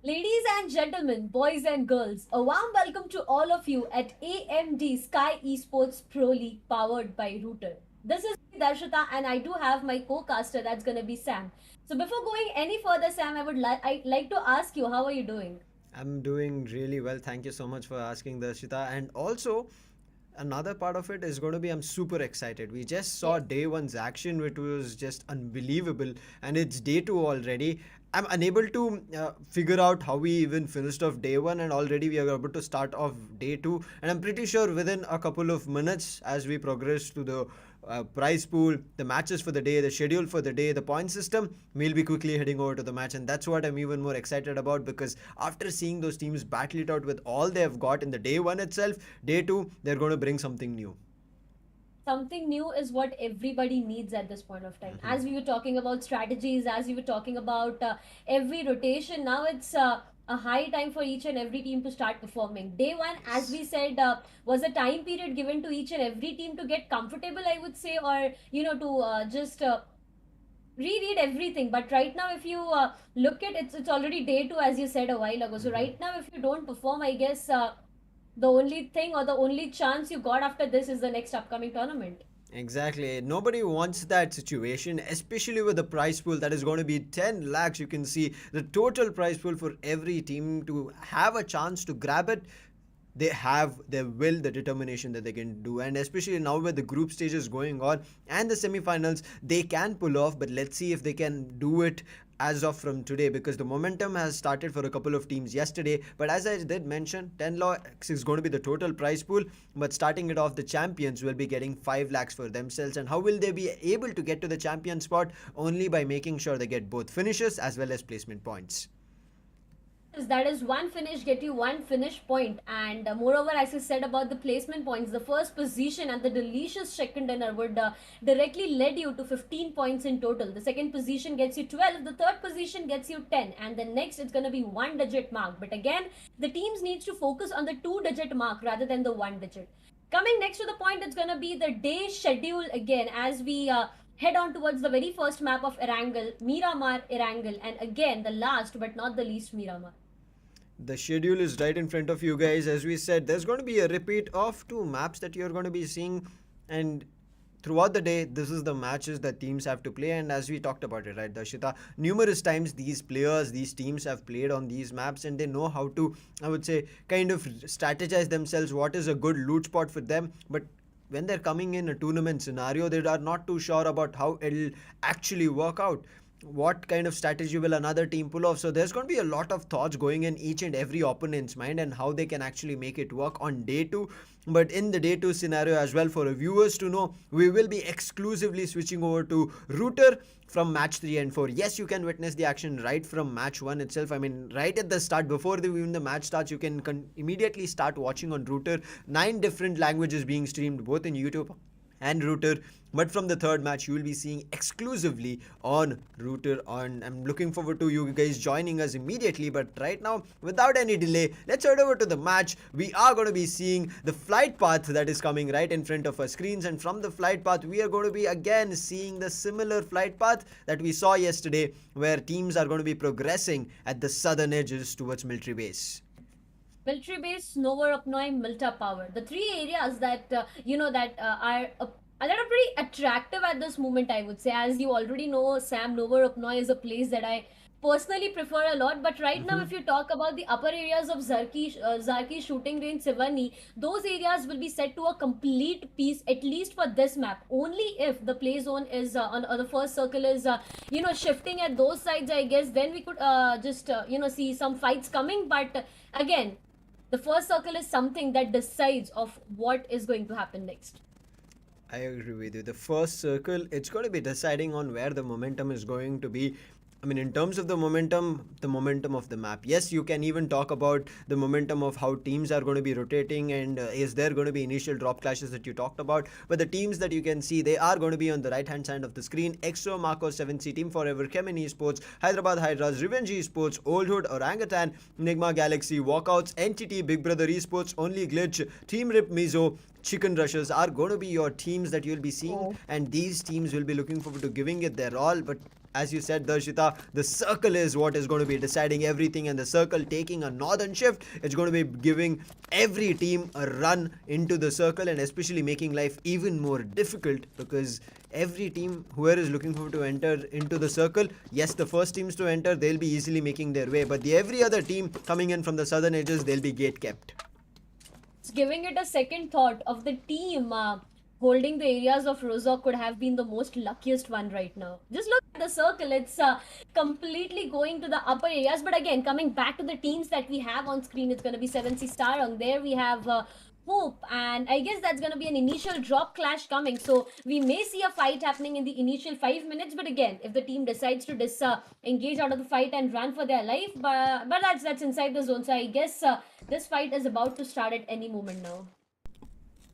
Ladies and gentlemen, boys and girls, a warm welcome to all of you at AMD Skyesports Pro League powered by Router. This is Darshita and I do have my co-caster that's going to be Sam. So before going any further, Sam, I'd like to ask you, how are you doing? I'm doing really well. Thank you so much for asking, Darshita. And also, another part of it is going to be I'm super excited. We just saw Yes. day one's action, which was just unbelievable, and it's day two already. I'm unable to figure out how we even finished off day one, and already we are able to start off day two. And I'm pretty sure within a couple of minutes, as we progress to the prize pool, the matches for the day, the schedule for the day, the point system, we'll be quickly heading over to the match. And that's what I'm even more excited about, because after seeing those teams battle it out with all they've got in the day one itself, day two, they're going to bring something new. Something new is what everybody needs at this point of time. As we were talking about strategies, as we were talking about every rotation, now it's a high time for each and every team to start performing. Day one, as we said, was a time period given to each and every team to get comfortable, I would say, or to just reread everything. But right now, if you look at it's already day two, as you said a while ago. So right now, if you don't perform, I guess the only thing or the only chance you got after this is the next upcoming tournament. Exactly. Nobody wants that situation, especially with the prize pool that is going to be 10 lakhs. You can see the total prize pool for every team to have a chance to grab it. They have the will, the determination that they can do, and especially now with the group stages going on and the semi-finals, they can pull off. But let's see if they can do it as of from today, because the momentum has started for a couple of teams yesterday. But as I did mention, 10 lakhs is going to be the total prize pool, but starting it off, the champions will be getting 5 lakhs for themselves. And how will they be able to get to the champion spot? Only by making sure they get both finishes as well as placement points. That is one finish get you one finish point, and moreover, as I said about the placement points, the first position and the delicious chicken dinner would directly lead you to 15 points in total. The second position gets you 12, the third position gets you 10, and the next it's going to be one digit mark. But again, the teams needs to focus on the two digit mark rather than the one digit. Coming next to the point, it's going to be the day schedule again, as we head on towards the very first map of Erangel, Miramar Erangel, and again the last but not the least, Miramar. The schedule is right in front of you guys. As we said, there's going to be a repeat of two maps that you're going to be seeing, and throughout the day, this is the matches that teams have to play. And as we talked about it, right, Darshita, numerous times these players, these teams have played on these maps, and they know how to, I would say, kind of strategize themselves what is a good loot spot for them. But when they're coming in a tournament scenario, they are not too sure about how it'll actually work out. What kind of strategy will another team pull off? So there's going to be a lot of thoughts going in each and every opponent's mind, and how they can actually make it work on day two. But in the day two scenario as well, for our viewers to know, we will be exclusively switching over to Router from match 3 and 4. Yes, you can witness the action right from match 1 itself. I mean, right at the start, before even the match starts, you can immediately start watching on Router. 9 different languages being streamed both in YouTube and Router. But from the third match, you will be seeing exclusively on Router. On, I'm looking forward to you guys joining us immediately. But right now, without any delay, let's head over to the match. We are going to be seeing the flight path that is coming right in front of our screens, and from the flight path, we are going to be again seeing the similar flight path that we saw yesterday, where teams are going to be progressing at the southern edges towards military base. Military base, Novorupnoi, Milta Power. The three areas that are that are pretty attractive at this moment, I would say. As you already know, Sam, Novorupnoi is a place that I personally prefer a lot. But right now, if you talk about the upper areas of Zarki shooting range, Sivani, those areas will be set to a complete piece, at least for this map. Only if the play zone is on the first circle is shifting at those sides, I guess, then we could just see some fights coming. But again, the first circle is something that decides of what is going to happen next. I agree with you. The first circle, it's going to be deciding on where the momentum is going to be. I mean, in terms of the momentum of the map. Yes, you can even talk about the momentum of how teams are going to be rotating, and is there going to be initial drop clashes that you talked about. But the teams that you can see, they are going to be on the right hand side of the screen. EXO, Marco 7C, Team Forever, CHEMIN Esports, Hyderabad HYDRAS, Revenge Esports, Old Hood, Orangutan, NIGMA Galaxy, Walkouts, Entity, Big Brother Esports, Only Glitch, Team RIPxMIZO, Chicken Rushers are going to be your teams that you'll be seeing, and these teams will be looking forward to giving it their all. But as you said, Darshita, the circle is what is going to be deciding everything, and the circle taking a northern shift. It's going to be giving every team a run into the circle, and especially making life even more difficult, because every team, whoever is looking forward to enter into the circle, yes, the first teams to enter, they'll be easily making their way, but every other team coming in from the southern edges, they'll be gate kept. It's giving it a second thought of the team holding the areas of Rozok could have been the most luckiest one right now. Just look at the circle, it's completely going to the upper areas. But again, coming back to the teams that we have on screen, it's going to be 7C Starang. There we have Hope, and I guess that's going to be an initial drop clash coming, so we may see a fight happening in the initial 5 minutes. But again, if the team decides to engage out of the fight and run for their life, but that's inside the zone, so I guess this fight is about to start at any moment now.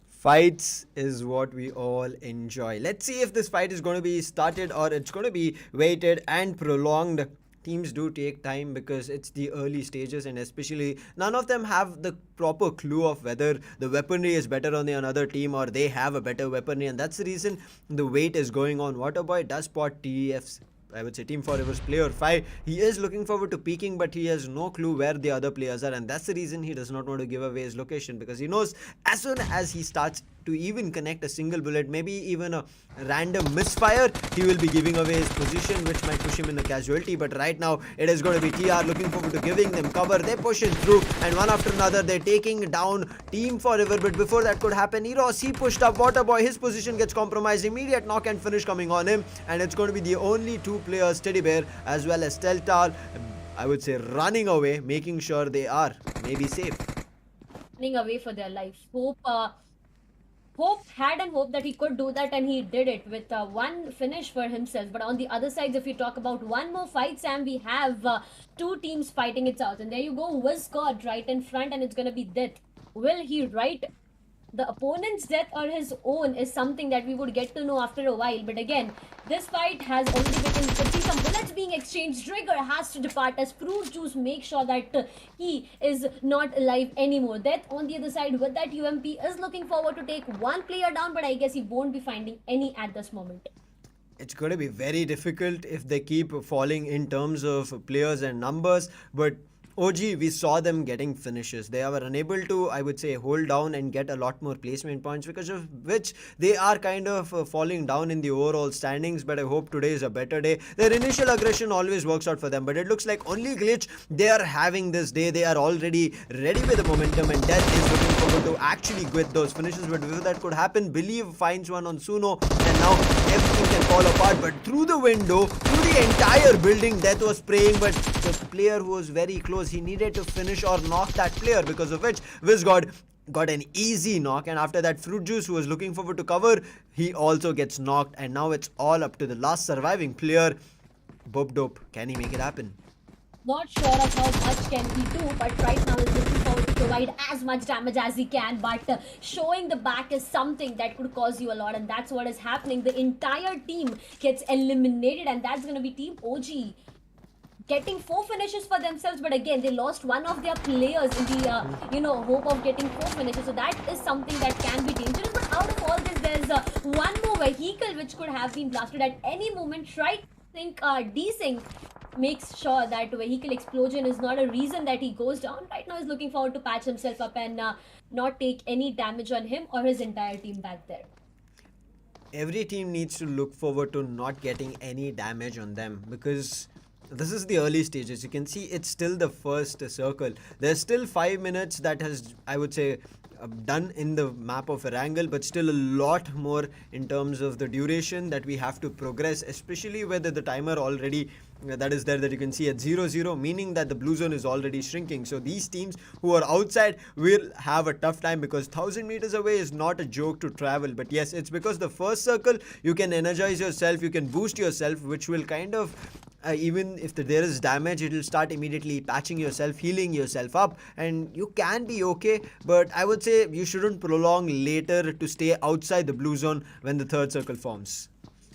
Fights is what we all enjoy. Let's see if this fight is going to be started or it's going to be waited and prolonged. Teams do take time because it's the early stages, and especially none of them have the proper clue of whether the weaponry is better on the another team or they have a better weaponry, and that's the reason the wait is going on. Waterboy does spot TF's, I would say, Team Forever's player 5. He is looking forward to peeking, but he has no clue where the other players are, and that's the reason he does not want to give away his location, because he knows as soon as he starts to even connect a single bullet, maybe even a random misfire, he will be giving away his position, which might push him in a casualty. But right now, it is going to be TR looking forward to giving them cover. They push in through, and one after another, they're taking down Team Forever. But before that could happen, Eros, he pushed up Waterboy. His position gets compromised. Immediate knock and finish coming on him, and it's going to be the only two players, Teddy Bear as well as CELTZ, I would say, running away, making sure they are maybe safe. Running away for their life. Hope had and hope that he could do that, and he did it with one finish for himself. But on the other side, if you talk about one more fight, Sam, we have two teams fighting it out. And there you go, Wizgod right in front, and it's going to be death. Will he write the opponent's death or his own is something that we would get to know after a while. But again, this fight has already begun. You can see some bullets being exchanged. Trigger has to depart as Fruit Juice makes sure that he is not alive anymore. Death on the other side with that UMP is looking forward to take one player down, but I guess he won't be finding any at this moment. It's going to be very difficult if they keep falling in terms of players and numbers, but OG, we saw them getting finishes. They were unable to, I would say, hold down and get a lot more placement points, because of which they are kind of falling down in the overall standings. But I hope today is a better day. Their initial aggression always works out for them, but it looks like only Glitch, they are having this day. They are already ready with the momentum, and Death is looking forward to actually quit those finishes. But before that could happen, Believe finds one on Suno, and now everything can fall apart. But through the window, through the entire building, Death was spraying, but the player who was very close, he needed to finish or knock that player, because of which Wizgod got an easy knock. And after that, Fruit Juice, who was looking forward to cover, he also gets knocked, and now it's all up to the last surviving player, Bob Dope. Can he make it happen? Not sure of how much can he do, but right now he's looking forward to provide as much damage as he can. But showing the back is something that could cause you a lot, and that's what is happening. The entire team gets eliminated, and that's going to be Team OG getting 4 finishes for themselves. But again, they lost one of their players in the hope of getting 4 finishes, so that is something that can be dangerous. But out of all this, there's one more vehicle which could have been blasted at any moment. Try to think Desync makes sure that vehicle explosion is not a reason that he goes down. Right now he's looking forward to patch himself up and not take any damage on him or his entire team back there. Every team needs to look forward to not getting any damage on them, because this is the early stages. You can see it's still the first circle. There's still 5 minutes that has, I would say, done in the map of Erangel, but still a lot more in terms of the duration that we have to progress, especially whether the timer already that is there, that you can see at 0-0, meaning that the blue zone is already shrinking. So these teams who are outside will have a tough time, because 1000 meters away is not a joke to travel. But yes, it's because the first circle, you can energize yourself, you can boost yourself, which will kind of even if there is damage, it will start immediately patching yourself, healing yourself up, and you can be okay. But I would say you shouldn't prolong later to stay outside the blue zone when the third circle forms.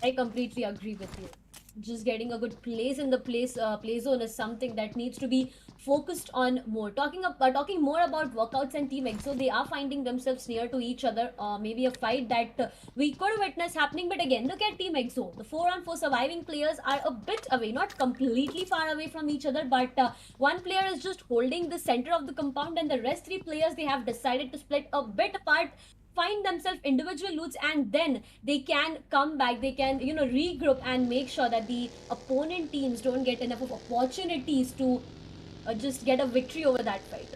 I completely agree with you. just getting a good place in the play zone is something that needs to be focused on more. Talking more about workouts and Team EXO, they are finding themselves near to each other. Maybe a fight that we could witness happening, but again, look at Team EXO. The 4-on-4 surviving players are a bit away, not completely far away from each other, but one player is just holding the center of the compound, and the rest three players, they have decided to split a bit apart, find themselves individual loots, and then they can come back, they can regroup and make sure that the opponent teams don't get enough of opportunities to just get a victory over that fight.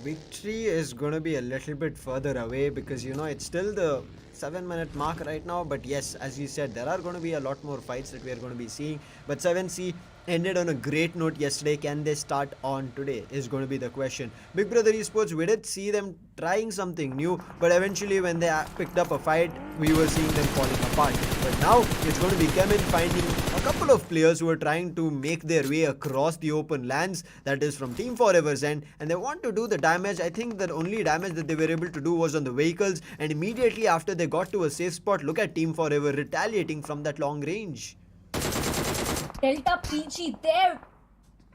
Victory is going to be a little bit further away because it's still the 7-minute mark right now. But yes, as you said, there are going to be a lot more fights that we are going to be seeing. But 7C ended on a great note yesterday. Can they start on today is going to be the question. Big Brother Esports, we did see them trying something new, but eventually when they picked up a fight, we were seeing them falling apart. But now it's going to be CHEMIN finding a couple of players who are trying to make their way across the open lands, that is from Team Forever's end, and they want to do the damage. I think the only damage that they were able to do was on the vehicles, and immediately after they got to a safe spot, look at Team Forever retaliating from that long range. Delta PG there.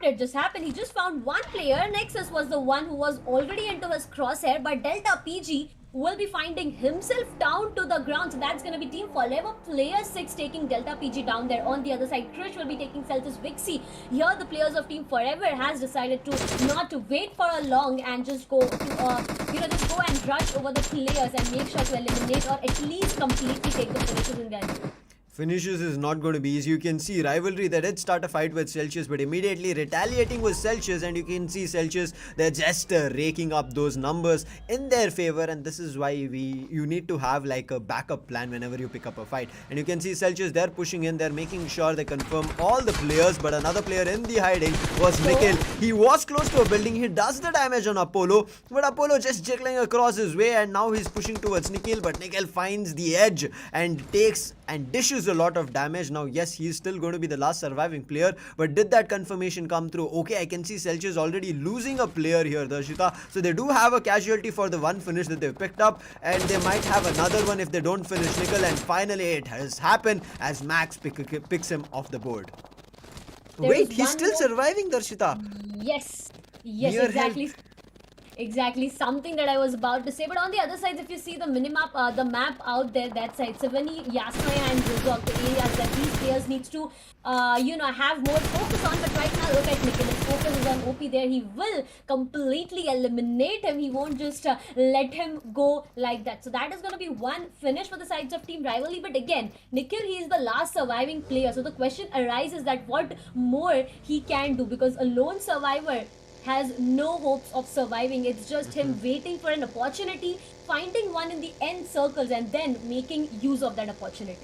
It just happened. He just found one player. Nexus was the one who was already into his crosshair, but Delta PG will be finding himself down to the ground. So that's going to be Team Forever player 6 taking Delta PG down there. On the other side, Krish will be taking CELTZ Vixie. Here the players of Team Forever has decided to not wait for a long and just go to just go and rush over the players and make sure to eliminate or at least completely take the finishes in their team. Finishes is not going to be easy. You can see Rivalry, they did start a fight with CELTZ, but immediately retaliating with CELTZ, and you can see CELTZ, they're just raking up those numbers in their favor, and this is why you need to have like a backup plan whenever you pick up a fight. And you can see CELTZ, they're pushing in, they're making sure they confirm all the players, but another player in the hiding was Nikhil. He was close to a building, he does the damage on Apollo, but Apollo just jiggling across his way, and now he's pushing towards Nikhil, but Nikhil finds the edge and takes and dishes a lot of damage. Now yes, he's still going to be the last surviving player, but did that confirmation come through? Okay, I can see CELTZ already losing a player here, Darshita, so they do have a casualty for the one finish that they've picked up, and they might have another one if they don't finish Nickel, and finally it has happened as Max picks him off the board. Wait, he's still surviving, Darshita? Yes, exactly. Exactly, something that I was about to say. But on the other side, if you see the minimap, the map out there, that side, Savani, Yasmaya and UDOG, the areas that these players needs to, have more focus on. But right now, look at Nikhil. His focus is on OP there. He will completely eliminate him. He won't just let him go like that. So that is going to be one finish for the sides of Team Rivalry. But again, Nikhil, he is the last surviving player. So the question arises that what more he can do, because a lone survivor has no hopes of surviving. It's just him waiting for an opportunity, finding one in the end circles, and then making use of that opportunity.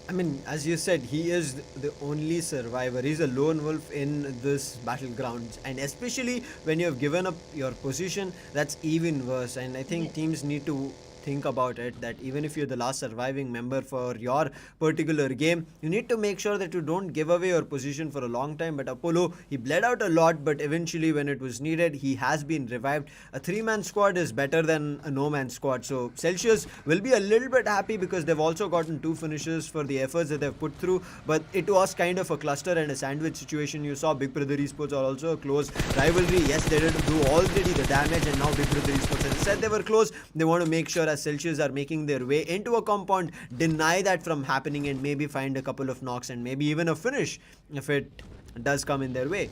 I mean, as you said, he is the only survivor. He's a lone wolf in this battlegrounds, and especially when you have given up your position, that's even worse. And I think teams need to think about it, that even if you're the last surviving member for your particular game, you need to make sure that you don't give away your position for a long time. But Apollo, he bled out a lot, but eventually when it was needed, he has been revived. A 3-man squad is better than a no-man squad, so CELTZ will be a little bit happy because they've also gotten 2 finishes for the efforts that they've put through, but it was kind of a cluster and a sandwich situation. You saw Big Brother Esports are also a close rivalry. Yes, they did do already the damage, and now Big Brother Esports, as I said, they were close. They want to make sure CELTZ are making their way into a compound, deny that from happening, and maybe find a couple of knocks and maybe even a finish if it does come in their way.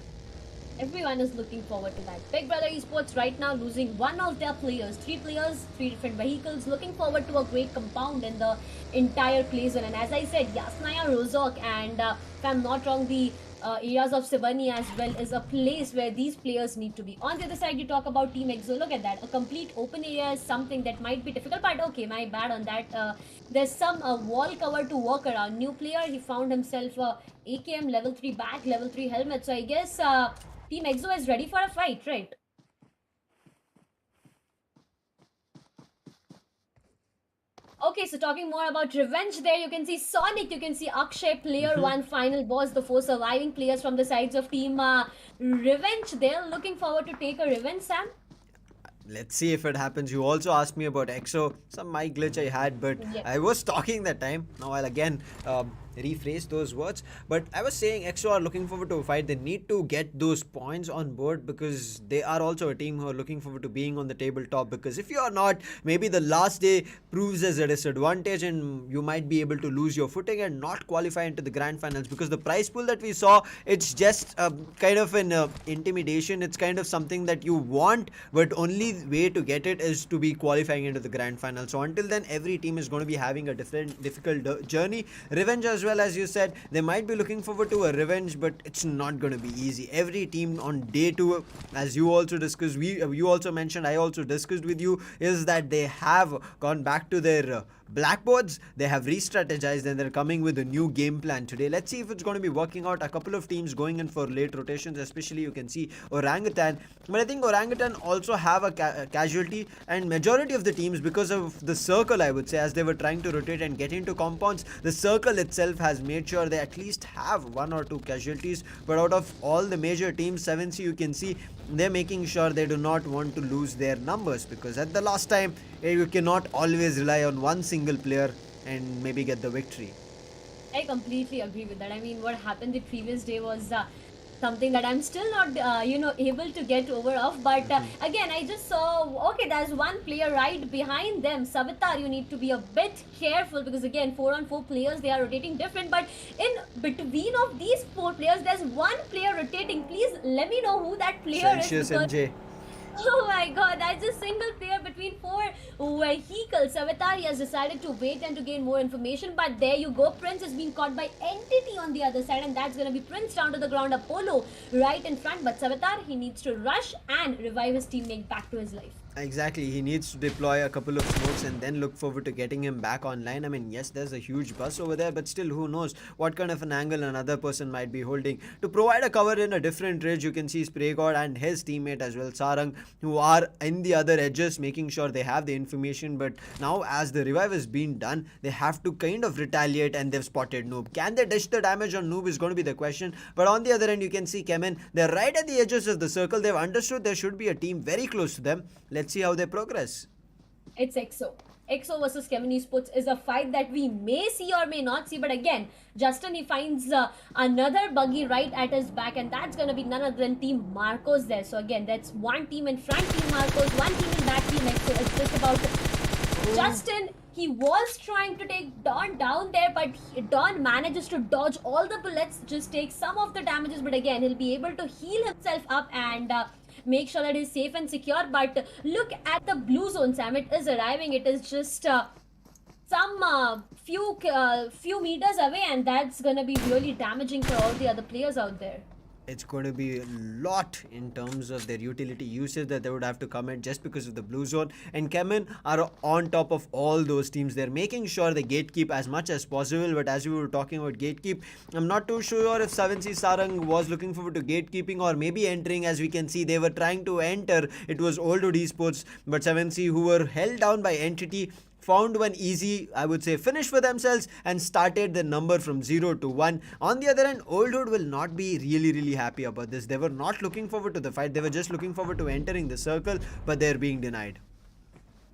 Everyone is looking forward to that. Big Brother Esports right now losing one of their players, 3 players, 3 different vehicles, looking forward to a great compound in the entire play zone. And as I said, Yasnaya, Rozok, and if I'm not wrong, the areas of Sivani as well is a place where these players need to be. On the other side, you talk about Team EXO. Look at that. A complete open area is something that might be difficult, but okay, my bad on that. There's some wall cover to walk around. New player, he found himself AKM level 3 back, level 3 helmet. So I guess Team EXO is ready for a fight, right? Okay, so talking more about revenge there, you can see Sonic, you can see Akshay, player 1 final boss, the 4 surviving players from the sides of Team Revenge. They're looking forward to take a revenge, Sam. Let's see if it happens. You also asked me about EXO, some mic glitch I had, but I was talking that time. Now I'll again rephrase those words, but I was saying EXO are looking forward to a fight. They need to get those points on board because they are also a team who are looking forward to being on the tabletop, because if you are not, maybe the last day proves as a disadvantage and you might be able to lose your footing and not qualify into the grand finals, because the prize pool that we saw, it's just kind of an intimidation. It's kind of something that you want, but only way to get it is to be qualifying into the grand final. So until then, every team is going to be having a difficult journey. Revenge as well, as you said, they might be looking forward to a revenge, but it's not going to be easy. Every team on day 2, as you also discussed, you also mentioned, I also discussed with you, is that they have gone back to their blackboards. They have re-strategized and they're coming with a new game plan today. Let's see if it's going to be working out. A couple of teams going in for late rotations, especially you can see Orangutan, but I think Orangutan also have a casualty, and majority of the teams, because of the circle, I would say, as they were trying to rotate and get into compounds, the circle itself has made sure they at least have 1 or 2 casualties. But out of all the major teams, 7C, you can see they're making sure they do not want to lose their numbers, because at the last time you cannot always rely on one single player and maybe get the victory. I completely agree with that. I mean, what happened the previous day was something that I'm still not, able to get over of. But again, I just saw, okay, there's one player right behind them. Savitar, you need to be a bit careful because again, 4-on-4 players, they are rotating different. But in between of these 4 players, there's one player rotating. Please let me know who that player is. MJ. Oh my god, that's a single player between 4 vehicles. Savitar has decided to wait and to gain more information, but there you go. Prince is being caught by Entity on the other side, and that's going to be Prince down to the ground. Apollo right in front, but Savitar, he needs to rush and revive his teammate back to his life. Exactly, he needs to deploy a couple of smokes and then look forward to getting him back online. I mean, yes, there's a huge bus over there, but still, who knows what kind of an angle another person might be holding to provide a cover in a different ridge. You can see Spraygod and his teammate as well, Sarang, who are in the other edges, making sure they have the information. But now, as the revive is being done, they have to kind of retaliate, and they've spotted Noob. Can they dish the damage on Noob is going to be the question. But on the other end, you can see CHEMIN. They're right at the edges of the circle. They've understood there should be a team very close to them. Let's see how they progress. It's EXO. EXO versus CHEMIN is a fight that we may see or may not see. But again, Justin, he finds another buggy right at his back, and that's going to be none other than Team Marcos there. So again, that's one team in front, Team Marcos, one team in back, Team EXO. It's just about Justin. He was trying to take Don down there, but Don manages to dodge all the bullets, just take some of the damages. But again, he'll be able to heal himself up and make sure that he's safe and secure. But look at the blue zone, Sam. It is arriving. It is just some few meters away, and that's gonna be really damaging for all the other players out there. It's going to be a lot in terms of their utility usage that they would have to commit just because of the blue zone. And CHEMIN are on top of all those teams. They're making sure they gatekeep as much as possible. But as we were talking about gatekeep, I'm not too sure if 7C Sarang was looking forward to gatekeeping or maybe entering. As we can see, they were trying to enter. It was WALKOUTS Esports, but 7C, who were held down by Entity, found one easy, I would say, finish for themselves and started the number from 0 to 1. On the other hand, Old Hood will not be really happy about this. They were not looking forward to the fight. They were just looking forward to entering the circle, but they're being denied.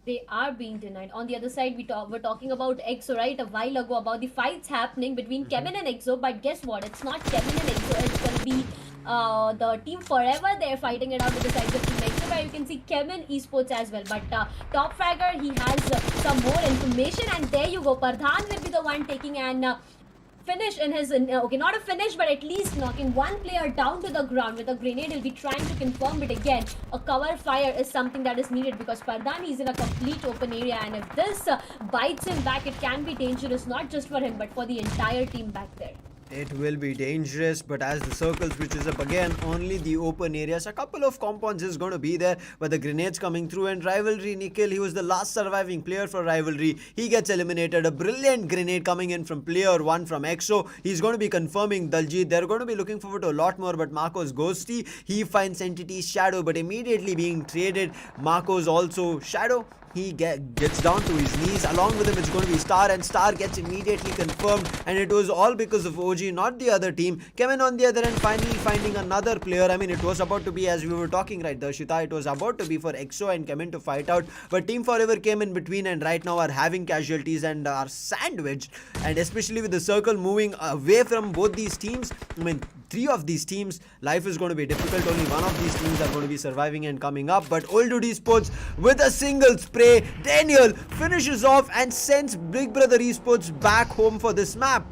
They are being denied. On the other side, we're talking about EXO, right, a while ago, about the fights happening between CHEMIN and EXO. But guess what? It's not CHEMIN and EXO. It's going to be the team forever. They're fighting it out with the sides of Team EXO, where you can see CHEMIN Esports as well. But Top Fragger, he has some more information, and there you go. Pardhan will be the one taking an finish in his, okay, not a finish, but at least knocking one player down to the ground with a grenade. He'll be trying to confirm it again. A cover fire is something that is needed because Pardhan is in a complete open area, and if this bites him back, it can be dangerous, not just for him, but for the entire team back there. It will be dangerous, but as the circle switches up again, only the open areas, a couple of compounds is going to be there, but the grenades coming through. And Rivalry, Nikhil, he was the last surviving player for Rivalry. He gets eliminated. A brilliant grenade coming in from player 1 from EXO. He's going to be confirming Daljit. They're going to be looking forward to a lot more, but Marco's ghosty. He finds Entity's Shadow, but immediately being traded. Marco's also Shadow. he gets down to his knees. Along with him, it's going to be Star, and Star gets immediately confirmed, and it was all because of OG, not the other team. CHEMIN on the other end finally finding another player. I mean, it was about to be, as we were talking, right, Darshita, it was about to be for EXO and CHEMIN to fight out, but Team Forever came in between and right now are having casualties and are sandwiched, and especially with the circle moving away from both these teams. I mean, three of these teams, life is going to be difficult. Only one of these teams are going to be surviving and coming up, but UDOG Esports with a single spray, Daniel finishes off and sends Big Brother Esports back home for this map.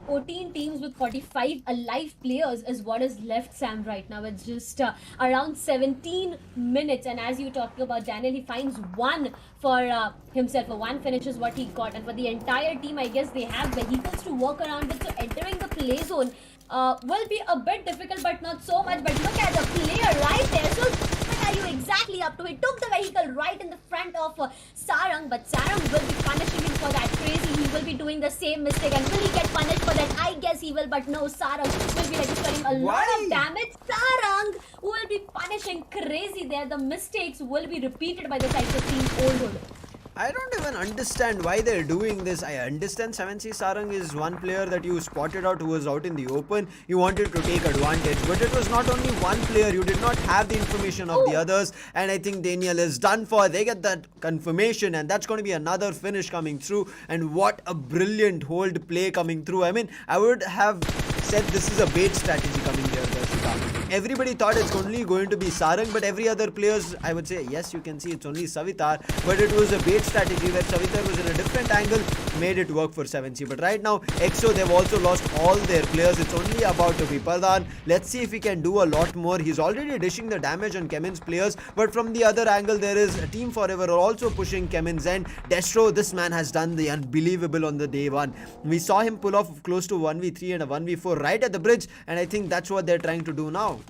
14 teams with 45 alive players is what is left, Sam, right now. It's just around 17 minutes, and as you talked about Daniel, he finds one for himself. For one finish is what he got, and for the entire team, I guess they have vehicles to work around with, so entering the play zone will be a bit difficult, but not so much. But look at the player right there. So what are you exactly up to? He took the vehicle right in the front of Sarang, but Sarang will be punishing him for that. Crazy, he will be doing the same mistake, and will he get punished for that? I guess he will, but no, Sarang will be registering a lot of damage. Sarang will be punishing Crazy there. The mistakes will be repeated by the sides of Team Old. I don't even understand why they're doing this. I understand 7C Sarang is one player that you spotted out who was out in the open. You wanted to take advantage, but it was not only one player. You did not have the information of the others, and I think Daniel is done for. They get that confirmation, and that's going to be another finish coming through. And what a brilliant hold play coming through. I mean, I would have said this is a bait strategy coming here, Darshita. Everybody thought it's only going to be Sarang, but every other players, I would say, yes, you can see it's only Savitar, but it was a bait strategy where Savitar was in a different angle, made it work for 7C. But right now, EXO, they've also lost all their players. It's only about to be Pradhan. Let's see if he can do a lot more. He's already dishing the damage on CHEMIN's players, but from the other angle, there is Team Forever also pushing CHEMIN's end. Destro, this man has done the unbelievable on the day one. We saw him pull off close to 1v3 and a 1v4 right at the bridge, and I think that's what they're trying to do now.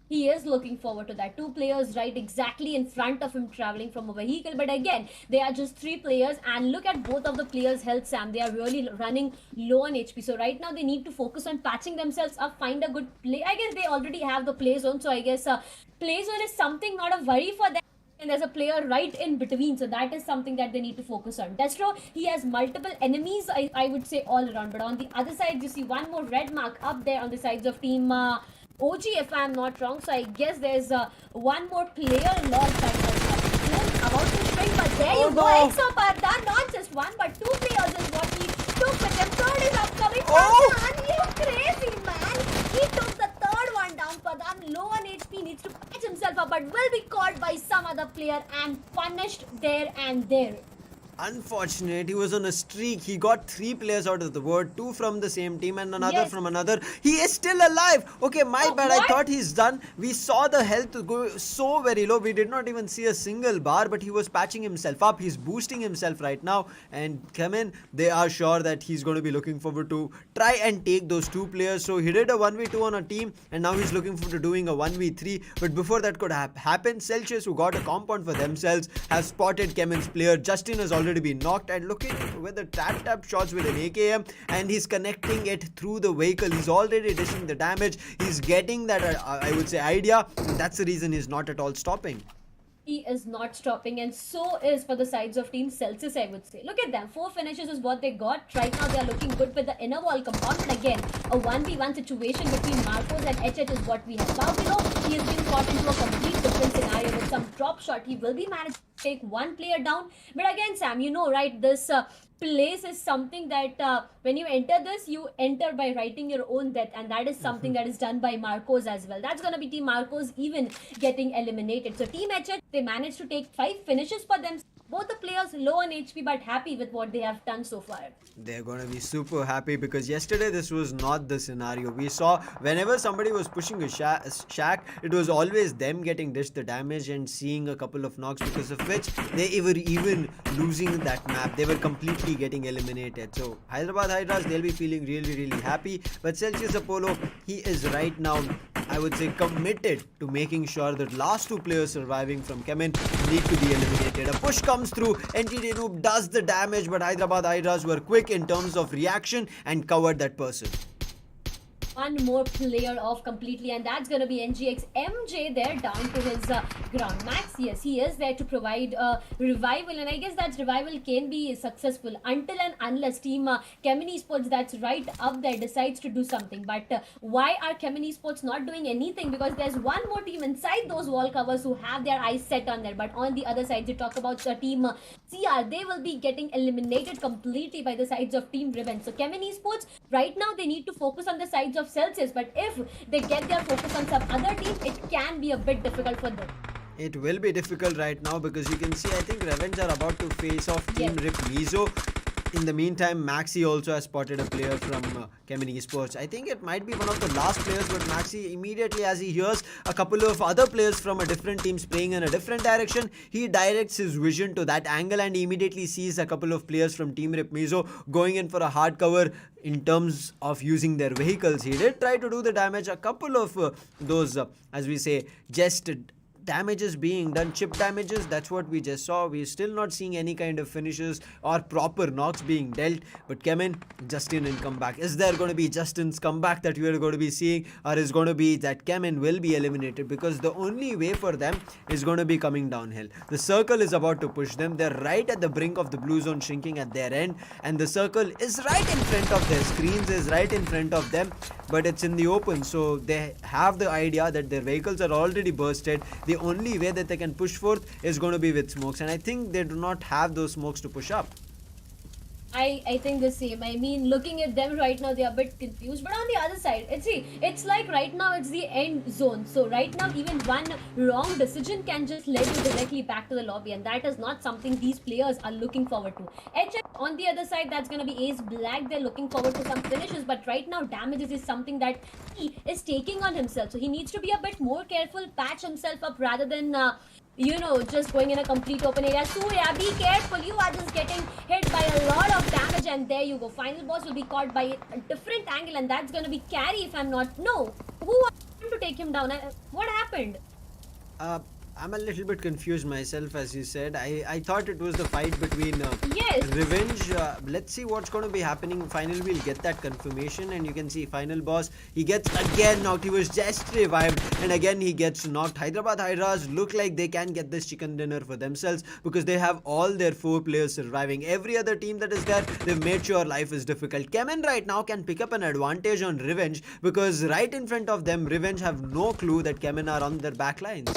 He is looking forward to that. Two players right exactly in front of him traveling from a vehicle. But again, they are just three players. And look at both of the players' health, Sam. They are really running low on HP. So right now, they need to focus on patching themselves up, find a good play. I guess they already have the play zone. So I guess play zone is something not a worry for them. And there's a player right in between, so that is something that they need to focus on. Destro, he has multiple enemies, I would say, all around. But on the other side, you see one more red mark up there on the sides of Team OG, if I'm not wrong. So I guess there's one more player lost by about to shrink, but there you go. EXO Pardhan, not just one, but two players is what he took with him. Third is upcoming. Pardhan, you crazy man. He took the third one down. Pardhan, low on HP, needs to patch himself up, but will be caught by some other player and punished there and there. Unfortunate, he was on a streak. He got three players out of the board, two from the same team and another from another. He is still alive. Okay, my bad. I thought he's done. We saw the health go so very low. We did not even see a single bar, but he was patching himself up. He's boosting himself right now. And CHEMIN, they are sure that he's going to be looking forward to try and take those two players. So he did a 1v2 on a team, and now he's looking forward to doing a 1v3. But before that could happen, CELTZ, who got a compound for themselves, have spotted CHEMIN's player. Justin has already been knocked, and looking with the tap shots with an AKM, and he's connecting it through the vehicle. He's already dishing the damage. He's getting that I would say idea, and that's the reason he's not at all stopping. He is not stopping, and so is for the sides of Team CELTZ, I would say. Look at them. 4 finishes is what they got. Right now, they are looking good with the inner wall compound. But again, a 1v1 situation between Marcos and HH is what we have. Now, he is being caught into a complete different scenario with some drop shot. He will be managed to take one player down. But again, Sam, you know, right, this place is something that when you enter this, you enter by writing your own death, and that is something that is done by Marcos as well. That's going to be Team Marcos even getting eliminated. So Team HH, they managed to take 5 finishes for them. Both the players low on HP, but happy with what they have done so far. They're going to be super happy, because yesterday this was not the scenario. We saw whenever somebody was pushing a shack, it was always them getting dished the damage and seeing a couple of knocks, because of which they were even losing that map. They were completely getting eliminated. So Hyderabad HYDRAS, they'll be feeling really happy. But CELTZ Apollo, he is right now, I would say, committed to making sure that last 2 players surviving from CHEMIN need to be eliminated. A push comes through, NTT Noob does the damage, but Hyderabad HYDRAS were quick in terms of reaction and covered that person. one more player off completely, and that's going to be NGX MJ there down to his ground. Max, yes, he is there to provide a revival, and I guess that revival can be successful until and unless team CHEMIN Esports, that's right up there, decides to do something. But why are CHEMIN Esports not doing anything? Because there's one more team inside those wall covers who have their eyes set on there. But on the other side, you talk about team CR, they will be getting eliminated completely by the sides of team Revenge. So CHEMIN Esports, right now they need to focus on the sides of CELTZ, but if they get their focus on some other team, it can be a bit difficult for them. It will be difficult right now because you can see I think Revenge are about to face off Team RIPxMIZO. In the meantime, Maxi also has spotted a player from CHEMIN Esports. I think it might be one of the last players, but Maxi immediately as he hears a couple of other players from a different teams playing in a different direction, he directs his vision to that angle and he immediately sees a couple of players from Team RIPxMIZO going in for a hard cover in terms of using their vehicles. He did try to do the damage, a couple of those, as we say, just damages being done, chip damages. That's what we just saw. We're still not seeing any kind of finishes or proper knocks being dealt. But CHEMIN, Justin in comeback. Is there going to be Justin's comeback that we are going to be seeing, or is going to be that CHEMIN will be eliminated? Because the only way for them is going to be coming downhill. The circle is about to push them. They're right at the brink of the blue zone shrinking at their end, and the circle is right in front of their screens, is right in front of them, but it's in the open. So they have the idea that their vehicles are already bursted. The only way that they can push forth is going to be with smokes, and I think they do not have those smokes to push up. I think the same. I mean, looking at them right now, they are a bit confused. But on the other side, it's like right now it's the end zone. So right now, even one wrong decision can just lead you directly back to the lobby, and that is not something these players are looking forward to. HF on the other side, that's gonna be Ace Black. They're looking forward to some finishes, but right now, damages is something that he is taking on himself. So he needs to be a bit more careful, patch himself up rather than just going in a complete open area. Surya, be careful. You are just getting hit by a lot of damage, and there you go. Final boss will be caught by a different angle, and that's going to be Carry if I'm not... No. Who was to take him down? What happened? I'm a little bit confused myself, as you said. I thought it was the fight between Revenge. Let's see what's going to be happening. Finally, we'll get that confirmation, and you can see final boss. He gets again knocked. He was just revived, and again he gets knocked. Hyderabad Hydras look like they can get this chicken dinner for themselves because they have all their 4 players surviving. Every other team that is there, they've made sure life is difficult. CHEMIN right now can pick up an advantage on Revenge because right in front of them, Revenge have no clue that CHEMIN are on their back lines.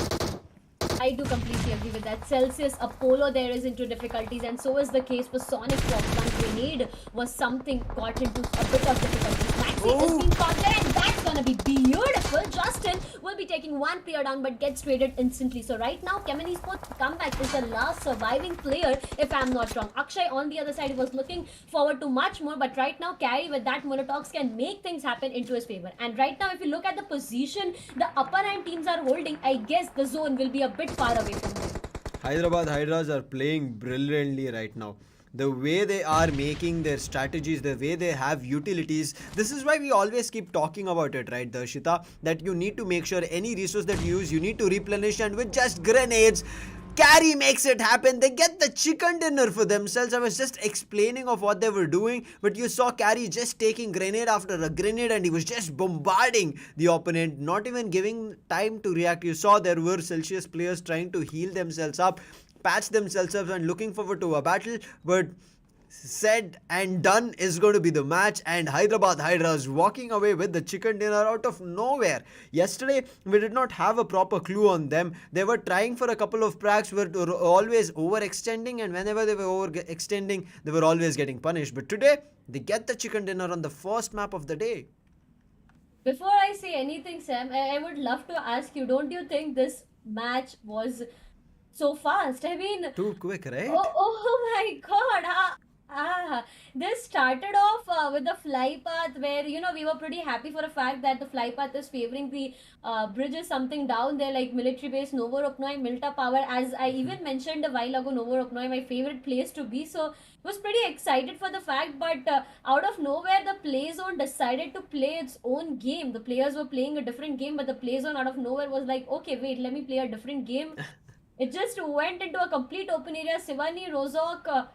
I do completely agree with that. Celsius Apollo there is into difficulties, and so is the case for Sonic Fox. One grenade was something caught into a bit of difficulties. Maxi is being caught there, and that's gonna be beautiful. Justin will be taking one player down but gets traded instantly. So right now, CHEMIN Esports comeback is the last surviving player, if I'm not wrong. Akshay on the other side was looking forward to much more, but right now Carry with that Monotox can make things happen into his favor. And right now, if you look at the position the upper hand teams are holding, I guess the zone will be a bit far away from them. Hyderabad Hydras are playing brilliantly right now. The way they are making their strategies, the way they have utilities, this is why we always keep talking about it, right, Darshita? That you need to make sure any resource that you use, you need to replenish, and with just grenades, Carry makes it happen. They get the chicken dinner for themselves. I was just explaining of what they were doing, but you saw Carry just taking grenade after a grenade, and he was just bombarding the opponent, not even giving time to react. You saw there were Celsius players trying to heal themselves up, patch themselves up, and looking forward to a battle, but said and done is going to be the match, and Hyderabad Hydras walking away with the chicken dinner out of nowhere. Yesterday, we did not have a proper clue on them. They were trying for a couple of prags, were always overextending, and whenever they were overextending, they were always getting punished. But today, they get the chicken dinner on the first map of the day. Before I say anything, Sam, I would love to ask you, don't you think this match was so fast? I mean... Too quick, right? Oh my god! This started off with the fly path where, we were pretty happy for a fact that the fly path is favoring the bridges, something down there like military base, Novoroknoi, Milta Power. As I even mentioned a while ago, Novoroknoi, my favorite place to be. So was pretty excited for the fact, but out of nowhere, the play zone decided to play its own game. The players were playing a different game, but the play zone out of nowhere was like, okay, wait, let me play a different game. It just went into a complete open area. Sivani, Rozok,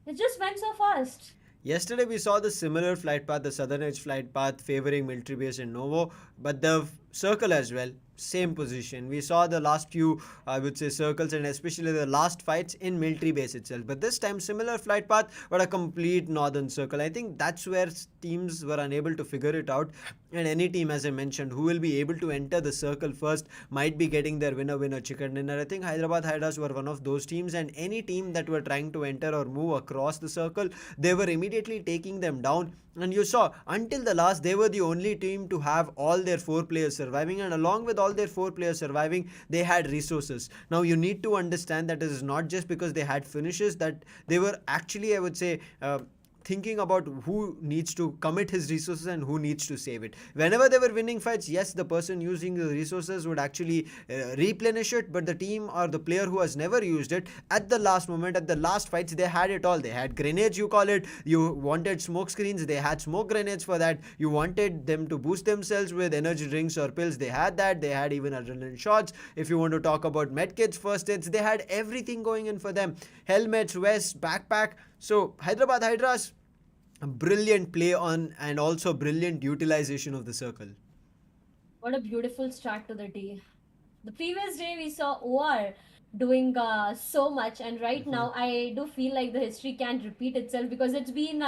it just went so fast. Yesterday we saw the similar flight path, the southern edge flight path favoring military base in Novo, but the circle as well, same position. We saw the last few, I would say, circles and especially the last fights in military base itself. But this time, similar flight path, but a complete northern circle. I think that's where teams were unable to figure it out. And any team, as I mentioned, who will be able to enter the circle first might be getting their winner chicken dinner. I think Hyderabad Hydras were one of those teams, and any team that were trying to enter or move across the circle, they were immediately taking them down. And you saw until the last, they were the only team to have all their four players surviving, and along with all their four players surviving, they had resources. Now you need to understand that it is not just because they had finishes, that they were actually, I would say, thinking about who needs to commit his resources and who needs to save it. Whenever they were winning fights, yes, the person using the resources would actually replenish it, but the team or the player who has never used it, at the last moment, at the last fights, they had it all. They had grenades, you call it. You wanted smoke screens, they had smoke grenades for that. You wanted them to boost themselves with energy drinks or pills, they had that. They had even adrenaline shots. If you want to talk about medkits, first aids, they had everything going in for them. Helmets, vests, backpack. So Hyderabad Hydras, a brilliant play on and also brilliant utilization of the circle. What a beautiful start to the day. The previous day we saw OR doing so much, and right Mhm. now I do feel like the history can't repeat itself because it's been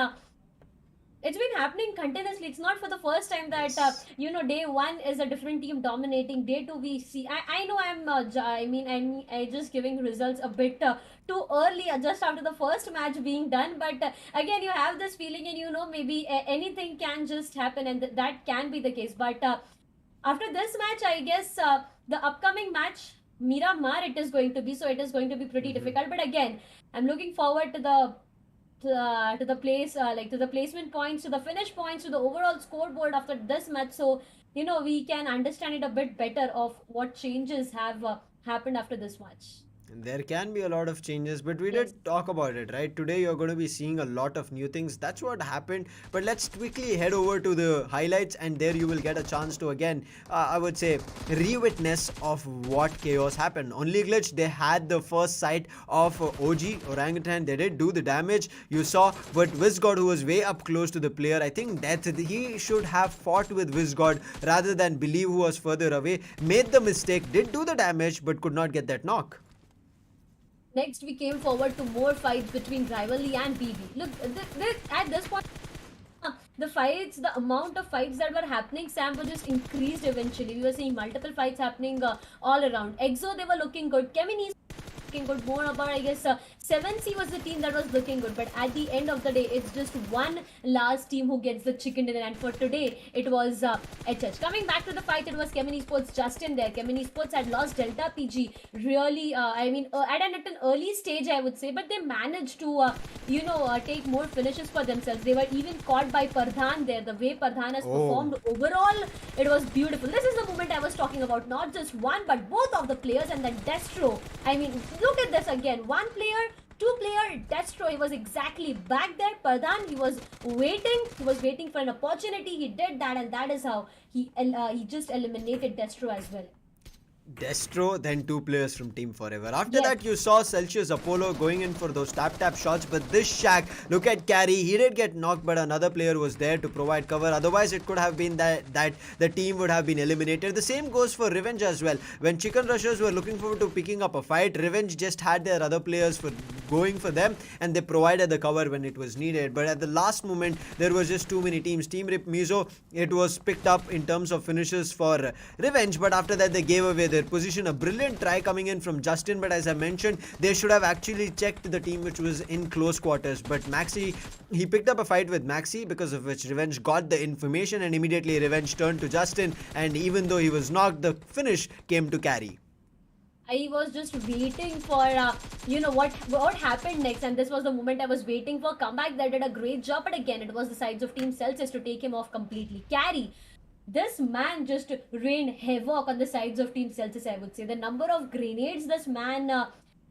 happening continuously. It's not for the first time that Yes. day one is a different team dominating. Day two we see. I know I just giving results a bit too early, just after the first match being done. But again, you have this feeling, and maybe anything can just happen, and that can be the case. But after this match, I guess the upcoming match, Miramar, it is going to be. So it is going to be pretty Mhm. difficult. But again, I'm looking forward to the place like to the placement points, to the finish points, to the overall scoreboard after this match, so we can understand it a bit better of what changes have happened after this match. There can be a lot of changes, but we Yes. did talk about it, right? Today you're going to be seeing a lot of new things. That's what happened. But let's quickly head over to the highlights, and there you will get a chance to again, I would say, re-witness of what chaos happened. Only glitch, they had the first sight of OG Orangutan. They did do the damage you saw, but Vizgod, who was way up close to the player, I think that he should have fought with Vizgod rather than Believe, who was further away. Made the mistake, did do the damage, but could not get that knock. Next, we came forward to more fights between Rivalry and BB. Look, at this point, the fights, the amount of fights that were happening, Sam, were just increased eventually. We were seeing multiple fights happening all around. EXO, they were looking good. Chemin looking good. More about, I guess, 7C was the team that was looking good. But at the end of the day, it's just one last team who gets the chicken dinner. And for today, it was HH. Coming back to the fight, it was CHEMIN Justin there. CHEMIN had lost Delta PG really, at an early stage, I would say. But they managed to, take more finishes for themselves. They were even caught by Pardhan there. The way Pardhan has Oh. performed overall, it was beautiful. This is the moment I was talking about. Not just one, but both of the players, and then Destro. I mean, look at this again. One player, two-player Destro. He was exactly back there. Pardhan, he was waiting. He was waiting for an opportunity. He did that, and that is how he just eliminated Destro as well. Destro, then two players from Team Forever. After Yes. that, you saw Celsius Apollo going in for those tap shots, but this Shaq, look at Carry, he did get knocked, but another player was there to provide cover. Otherwise, it could have been that the team would have been eliminated. The same goes for Revenge as well. When Chicken Rushers were looking forward to picking up a fight, Revenge just had their other players for going for them, and they provided the cover when it was needed. But at the last moment, there was just too many teams. Team RIPxMIZO, it was picked up in terms of finishes for Revenge, but after that, they gave away their position. A brilliant try coming in from Justin, but as I mentioned, they should have actually checked the team which was in close quarters. But Maxi, he picked up a fight with Maxi, because of which Revenge got the information, and immediately Revenge turned to Justin, and even though he was knocked, the finish came to Carry. I was just waiting for what happened next, and this was the moment I was waiting for. Comeback, they did a great job, but again, it was the sides of Team CELTZ to take him off completely. Carry, this man just rained havoc on the sides of Team CELTZ, I would say. The number of grenades this man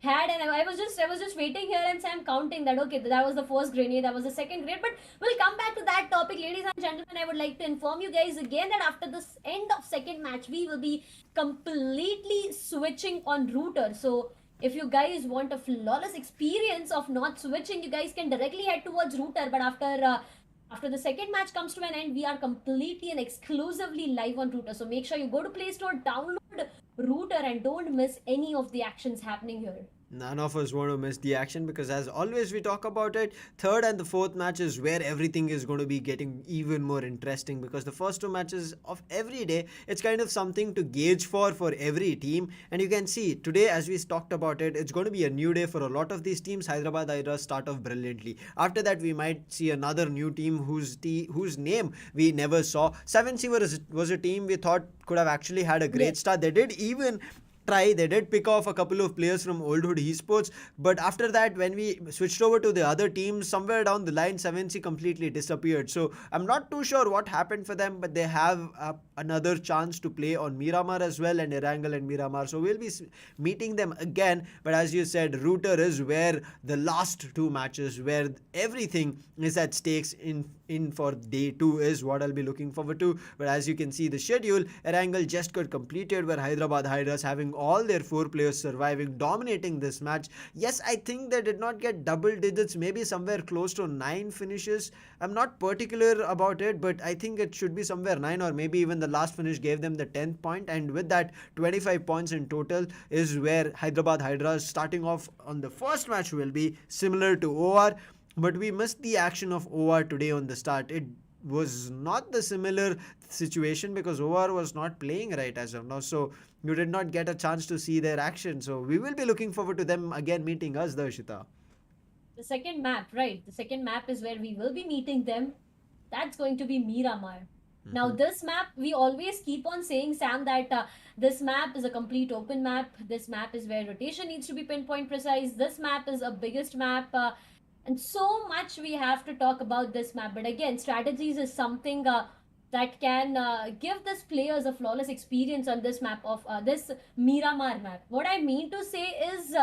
had, and I was just waiting here, and so I'm counting that. Okay, that was the first grenade, that was the second grenade. But we'll come back to that topic, ladies and gentlemen. I would like to inform you guys again that after this end of second match, we will be completely switching on router. So If you guys want a flawless experience of not switching, you guys can directly head towards router. But after the second match comes to an end, we are completely and exclusively live on router. So make sure you go to Play Store, download router, and don't miss any of the actions happening here. None of us want to miss the action because, as always, we talk about it. Third and the fourth match is where everything is going to be getting even more interesting, because the first two matches of every day, it's kind of something to gauge for every team. And you can see today, as we talked about it, it's going to be a new day for a lot of these teams. Hyderabad HYDRAS start off brilliantly. After that, we might see another new team whose name we never saw. 7C was a team we thought could have actually had a great Yes. start. They did even try. They did pick off a couple of players from Old Hood Esports, but after that, when we switched over to the other teams, somewhere down the line, 7C completely disappeared. So I'm not too sure what happened for them, but they have another chance to play on Miramar as well, and Erangel and Miramar. So we'll be meeting them again. But as you said, Router is where the last two matches, where everything is at stakes in for day 2 is what I'll be looking forward to. But as you can see the schedule, Erangel just got completed, where Hyderabad HYDRAS having all their 4 players surviving, dominating this match. Yes, I think they did not get double digits, maybe somewhere close to 9 finishes. I'm not particular about it, but I think it should be somewhere 9, or maybe even the last finish gave them the 10th point, and with that 25 points in total is where Hyderabad HYDRAS starting off on the first match will be similar to OR. But we missed the action of OR today on the start. It was not the similar situation because OR was not playing right as of now. So you did not get a chance to see their action. So we will be looking forward to them again meeting us, Darshita. The second map, right? The second map is where we will be meeting them. That's going to be Miramar. Now, this map, we always keep on saying, Sam, that this map is a complete open map. This map is where rotation needs to be pinpoint precise. This map is a biggest map. And so much we have to talk about this map. But again, strategies is something that can give this players a flawless experience on this map of this Miramar map. What I mean to say is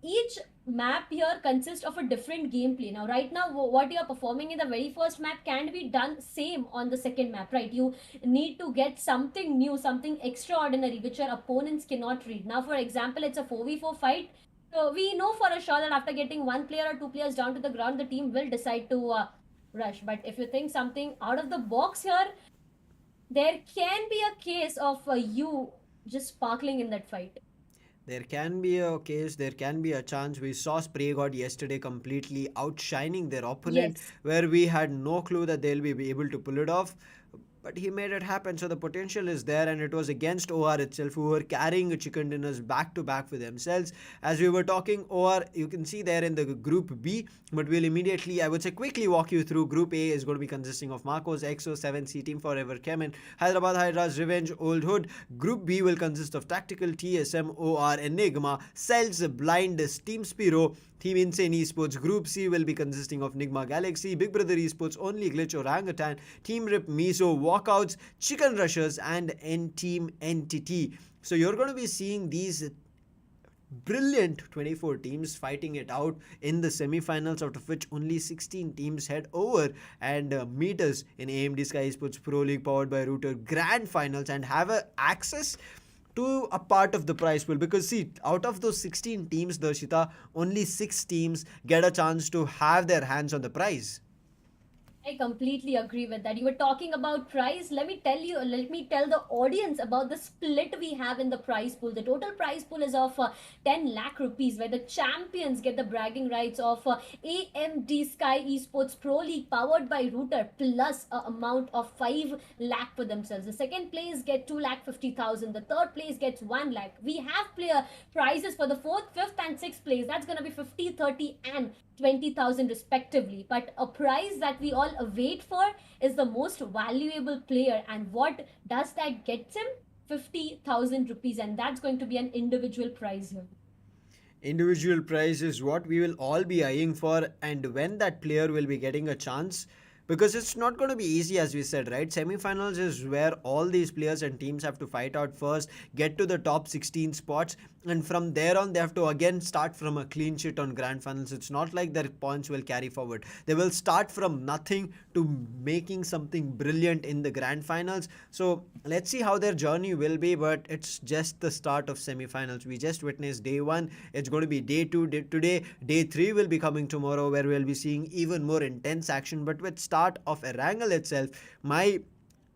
each map here consists of a different gameplay. Now, right now, what you're performing in the very first map can be done same on the second map, right? You need to get something new, something extraordinary, which your opponents cannot read. Now, for example, it's a 4v4 fight. So we know for a sure that after getting one player or two players down to the ground, the team will decide to rush. But if you think something out of the box here, there can be a case of you just sparkling in that fight. There can be a case, there can be a chance. We saw Spray God yesterday completely outshining their opponent, Yes. where we had no clue that they'll be able to pull it off. But he made it happen, so the potential is there, and it was against OR itself, who were carrying chicken dinners back to back for themselves. As we were talking, OR, you can see there in the group B, but we'll immediately, I would say, quickly walk you through. Group A is going to be consisting of Marcos, EXO, 7C, Team Forever, CHEMIN, Hyderabad HYDRAS, Revenge, Old Hood. Group B will consist of Tactical, TSM, OR, ENIGMA, CELTZ, Blind, Team SPERO, Team Insane Esports. Group C will be consisting of NIGMA Galaxy, Big Brother Esports, Only Glitch, Orangutan, Team RIPxMIZO, WALKOUTS, Chicken Rushers, and Team Entity. So you're going to be seeing these brilliant 24 teams fighting it out in the semi-finals, out of which only 16 teams head over and meet us in AMD Skyesports Pro League powered by Router Grand Finals and have access to a part of the prize pool. Because see, out of those 16 teams, Darshita, only 6 teams get a chance to have their hands on the prize. I completely agree with that. You were talking about prize. Let me tell the audience about the split we have in the prize pool. The total prize pool is of 10 lakh rupees, where the champions get the bragging rights of AMD Skyesports Pro League powered by Router, plus a amount of 5 lakh for themselves. The second place get 2 lakh 50,000. The third place gets 1 lakh. We have player prizes for the fourth, fifth, and sixth place. That's gonna be 50, 30, and 20,000 respectively. But a prize that we all await for is the most valuable player, and what does that get him? 50,000 rupees, and that's going to be an individual prize here. Individual prize is what we will all be eyeing for, and when that player will be getting a chance, because it's not going to be easy, as we said, right? Semi-finals is where all these players and teams have to fight out first, get to the top 16 spots, and from there on they have to again start from a clean sheet on grand finals. It's not like their points will carry forward. They will start from nothing to making something brilliant in the grand finals. So let's see how their journey will be, but it's just the start of semi-finals. We just witnessed day 1. It's going to be day 2 today. Day 3 will be coming tomorrow, where we'll be seeing even more intense action. But with start of Erangel itself, my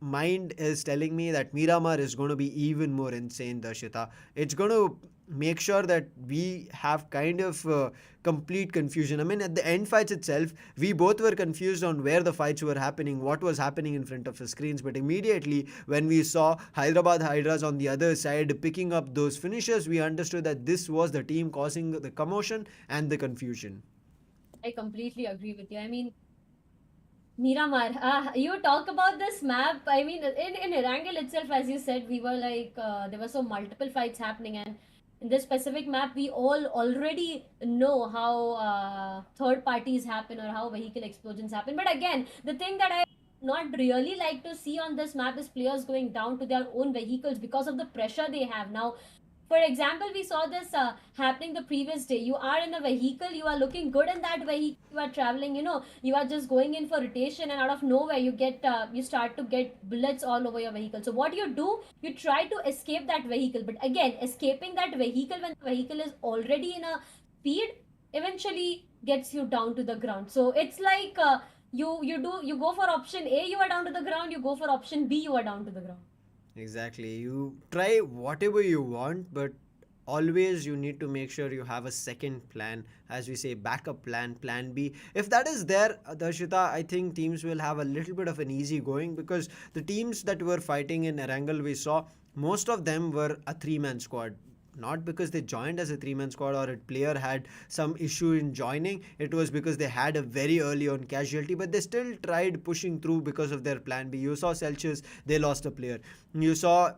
mind is telling me that Miramar is going to be even more insane, Darshita. It's going to make sure that we have kind of complete confusion. I mean, at the end fights itself, we both were confused on where the fights were happening, what was happening in front of the screens. But immediately, when we saw Hyderabad Hydras on the other side picking up those finishes, we understood that this was the team causing the commotion and the confusion. I completely agree with you. I mean, Miramar, you talk about this map. I mean, in Erangel itself, as you said, we were like, there were so multiple fights happening, and in this specific map, we all already know how third parties happen or how vehicle explosions happen. But again, the thing that I not really like to see on this map is players going down to their own vehicles because of the pressure they have. Now, for example, we saw this happening the previous day. You are in a vehicle, you are looking good in that vehicle, you are traveling, you are just going in for rotation, and out of nowhere you start to get bullets all over your vehicle. So what you do, you try to escape that vehicle, but again, escaping that vehicle when the vehicle is already in a speed eventually gets you down to the ground. So it's like you go for option A, you are down to the ground, you go for option B, you are down to the ground. Exactly. You try whatever you want, but always you need to make sure you have a second plan, as we say, backup plan, plan B. If that is there, Darshita, I think teams will have a little bit of an easy going, because the teams that were fighting in Erangel, we saw most of them were a 3-man squad. Not because they joined as a 3-man squad or a player had some issue in joining. It was because they had a very early on casualty, but they still tried pushing through because of their plan B. You saw CELTZ, they lost a player. You saw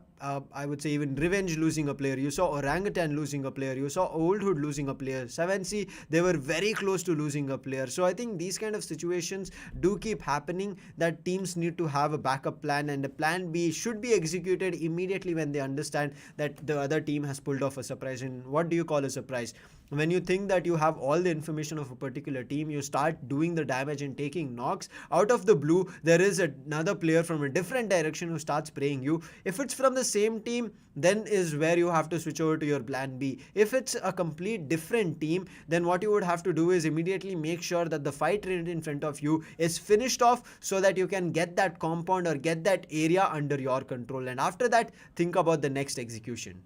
I would say even Revenge losing a player. You saw Orangutan losing a player. You saw Old Hood losing a player. 7C, they were very close to losing a player. So I think these kind of situations do keep happening, that teams need to have a backup plan, and a plan B should be executed immediately when they understand that the other team has pulled off a surprise. And what do you call a surprise? When you think that you have all the information of a particular team, you start doing the damage and taking knocks. Out of the blue, there is another player from a different direction who starts spraying you. If it's from the same team, then is where you have to switch over to your plan B. If it's a complete different team, then what you would have to do is immediately make sure that the fight right in front of you is finished off, so that you can get that compound or get that area under your control. And after that, think about the next execution.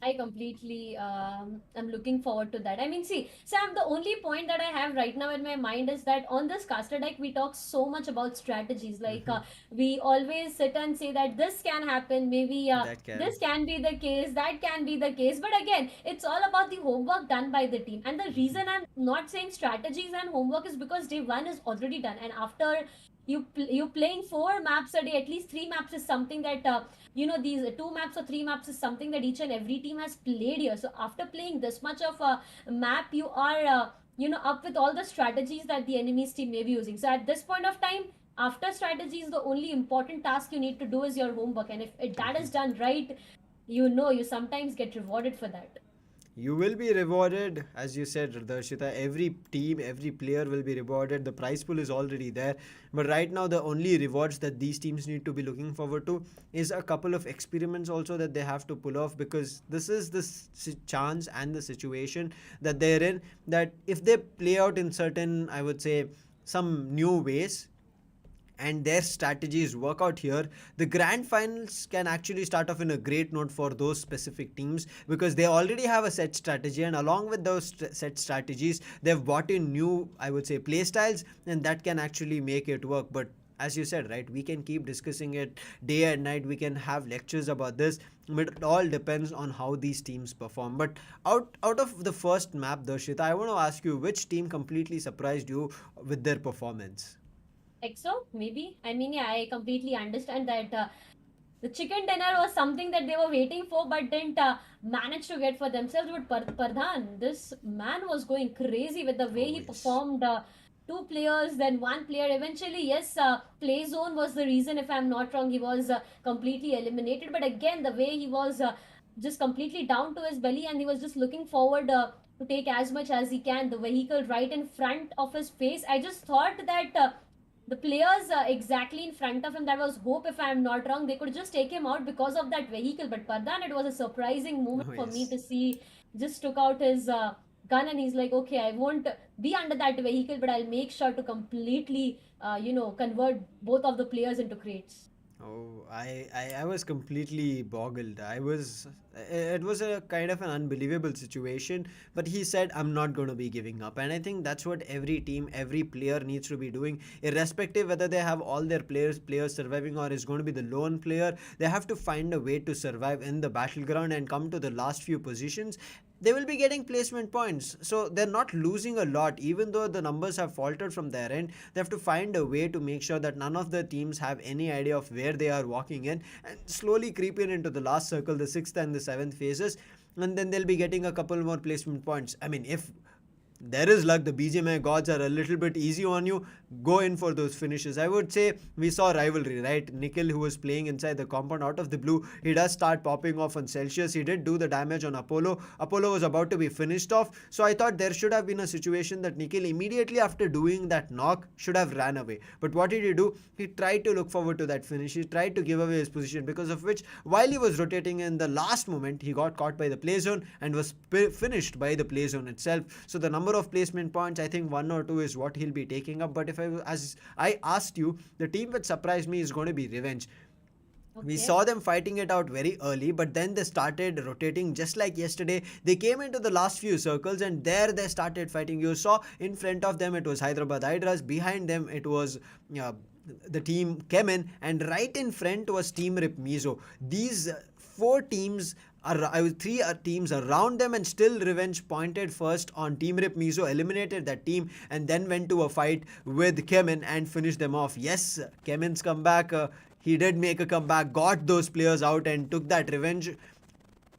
I completely am looking forward to that. I mean, see, Sam, the only point that I have right now in my mind is that on this caster deck, we talk so much about strategies. Like, we always sit and say that this can happen, maybe That can. this can be the case, that can be the case. But again, it's all about the homework done by the team. And the reason I'm not saying strategies and homework is because day one is already done. And after you playing 4 maps a day, at least 3 maps is something that these 2 maps or 3 maps is something that each and every team has played here. So after playing this much of a map, you are up with all the strategies that the enemy's team may be using. So at this point of time, after strategies, the only important task you need to do is your homework, and if that is done right, you sometimes get rewarded for that. You will be rewarded, as you said, Darshita. Every team, every player will be rewarded. The prize pool is already there. But right now, the only rewards that these teams need to be looking forward to is a couple of experiments also that they have to pull off, because this is the chance and the situation that they're in. That if they play out in certain, I would say, some new ways, and their strategies work out here, the grand finals can actually start off in a great note for those specific teams, because they already have a set strategy, and along with those set strategies, they've brought in new, I would say, play styles, and that can actually make it work. But as you said, right, we can keep discussing it day and night, we can have lectures about this, but it all depends on how these teams perform. But out of the first map, Darshita, I want to ask you, which team completely surprised you with their performance? EXO, maybe. I mean, yeah, I completely understand that the chicken dinner was something that they were waiting for, but didn't manage to get for themselves. But Pardhan, this man was going crazy with the way he Always. performed. 2 players, then 1 player. Eventually, yes, play zone was the reason. If I'm not wrong, he was completely eliminated. But again, the way he was just completely down to his belly, and he was just looking forward to take as much as he can. The vehicle right in front of his face. I just thought that the players exactly in front of him, that was Hope, if I'm not wrong, they could just take him out because of that vehicle. But Pardhan, it was a surprising moment Oh, for me yes. to see. Just took out his gun, and he's like, okay, I won't be under that vehicle, but I'll make sure to completely, convert both of the players into crates. Oh, I was completely boggled. It was a kind of an unbelievable situation, but he said, I'm not going to be giving up. And I think that's what every team, every player needs to be doing, irrespective whether they have all their players surviving or is going to be the lone player. They have to find a way to survive in the battleground and come to the last few positions. They will be getting placement points, so they're not losing a lot. Even though the numbers have faltered from their end, they have to find a way to make sure that none of the teams have any idea of where they are walking in, and slowly creep in into the last circle, the 6th and the 7th phases, and then they'll be getting a couple more placement points. I mean, if there is luck, the BGMI gods are a little bit easy on you, go in for those finishes. I would say we saw rivalry, right? Nikhil, who was playing inside the compound, out of the blue, he does start popping off on Celsius. He did do the damage on Apollo. Apollo was about to be finished off, so I thought there should have been a situation that Nikhil, immediately after doing that knock, should have ran away. But what did he do? He tried to look forward to that finish. He tried to give away his position, because of which, while he was rotating in the last moment, he got caught by the play zone and was finished by the play zone itself. So the number of placement points, I think 1 or 2 is what he'll be taking up. But if as I asked you, the team that surprised me is going to be Revenge. We Okay. saw them fighting it out very early, but then they started rotating just like yesterday. They came into the last few circles, and there they started fighting. You saw in front of them it was Hyderabad HYDRAS, behind them it was uh, the team CHEMIN, and right in front was Team RIPxMIZO. These four teams are three teams around them, and still Revenge pointed first on Team RIPxMIZO, eliminated that team, and then went to a fight with CHEMIN and finished them off. Yes, CHEMIN's comeback. He did make a comeback, got those players out, and took that revenge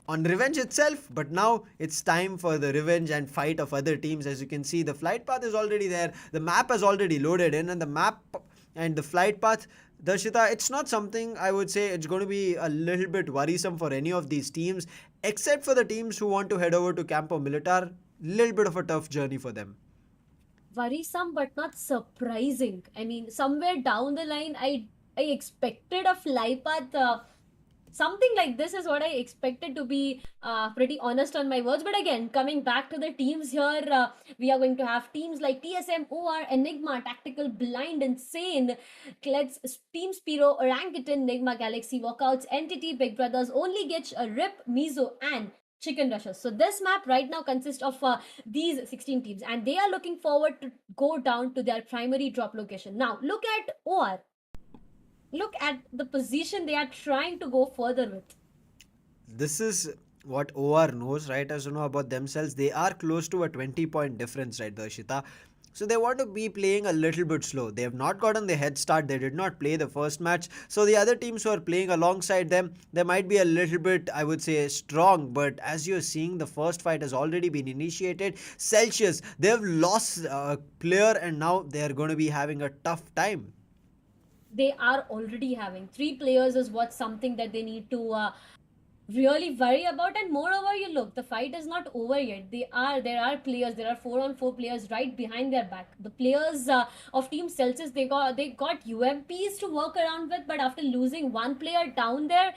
on Revenge itself. But now it's time for the revenge and fight of other teams. As you can see, the flight path is already there, the map has already loaded in, and the map and the flight path, Darshita, it's not something I would say it's going to be a little bit worrisome for any of these teams, except for the teams who want to head over to Campo Militar. Little bit of a tough journey for them. Worrisome but not surprising. I mean, somewhere down the line, I expected a fly path. Something like this is what I expected, to be pretty honest on my words. But again, coming back to the teams here, we are going to have teams like TSM, OR, Enigma, Tactical, Blind, Insane, CLETS, Team SPERO, Orangutan, Nigma, Galaxy, Walkouts, Entity, Big Brothers, Only Getch, RIPxMIZO, and Chicken Rushers. So this map right now consists of these 16 teams, and they are looking forward to go down to their primary drop location. Now look at OR. Look at the position they are trying to go further with. This is what OR knows, right? As you know about themselves, they are close to a 20-point difference, right, Darshita? So they want to be playing a little bit slow. They have not gotten the head start. They did not play the first match. So the other teams who are playing alongside them, they might be a little bit, I would say, strong. But as you're seeing, the first fight has already been initiated. Celsius, they've lost a player, and now they're going to be having a tough time. They are already having three players, is what something that they need to really worry about. And moreover, you look, the fight is not over yet. There are players, there are 4-on-4 players right behind their back. The players of Team CELTZ, they got UMPs to work around with, but after losing one player down there,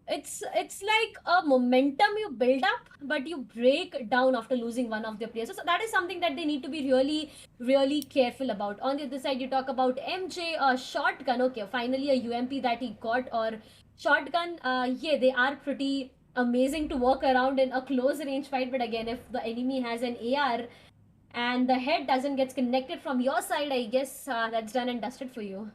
it's like a momentum you build up, but you break down after losing one of their players. So that is something that they need to be really, really careful about. On the other side, you talk about MJ, shotgun. Okay, finally a UMP that he got, or shotgun. Yeah, they are pretty amazing to walk around in a close range fight. But again, if the enemy has an AR and the head doesn't get connected from your side, I guess that's done and dusted for you.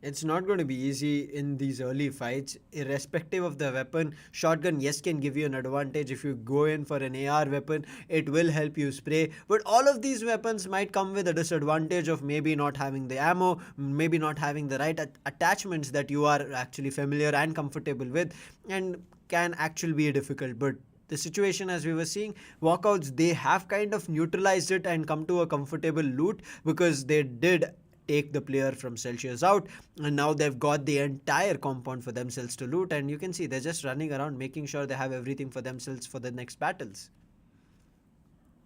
It's not going to be easy in these early fights, irrespective of the weapon. Shotgun, yes, can give you an advantage. If you go in for an AR weapon, it will help you spray. But all of these weapons might come with a disadvantage of maybe not having the ammo, maybe not having the right attachments that you are actually familiar and comfortable with, and can actually be difficult. But the situation, as we were seeing, walkouts, they have kind of neutralized it and come to a comfortable loot, because they did take the player from Celsius out, and now they've got the entire compound for themselves to loot, and you can see they're just running around making sure they have everything for themselves for the next battles.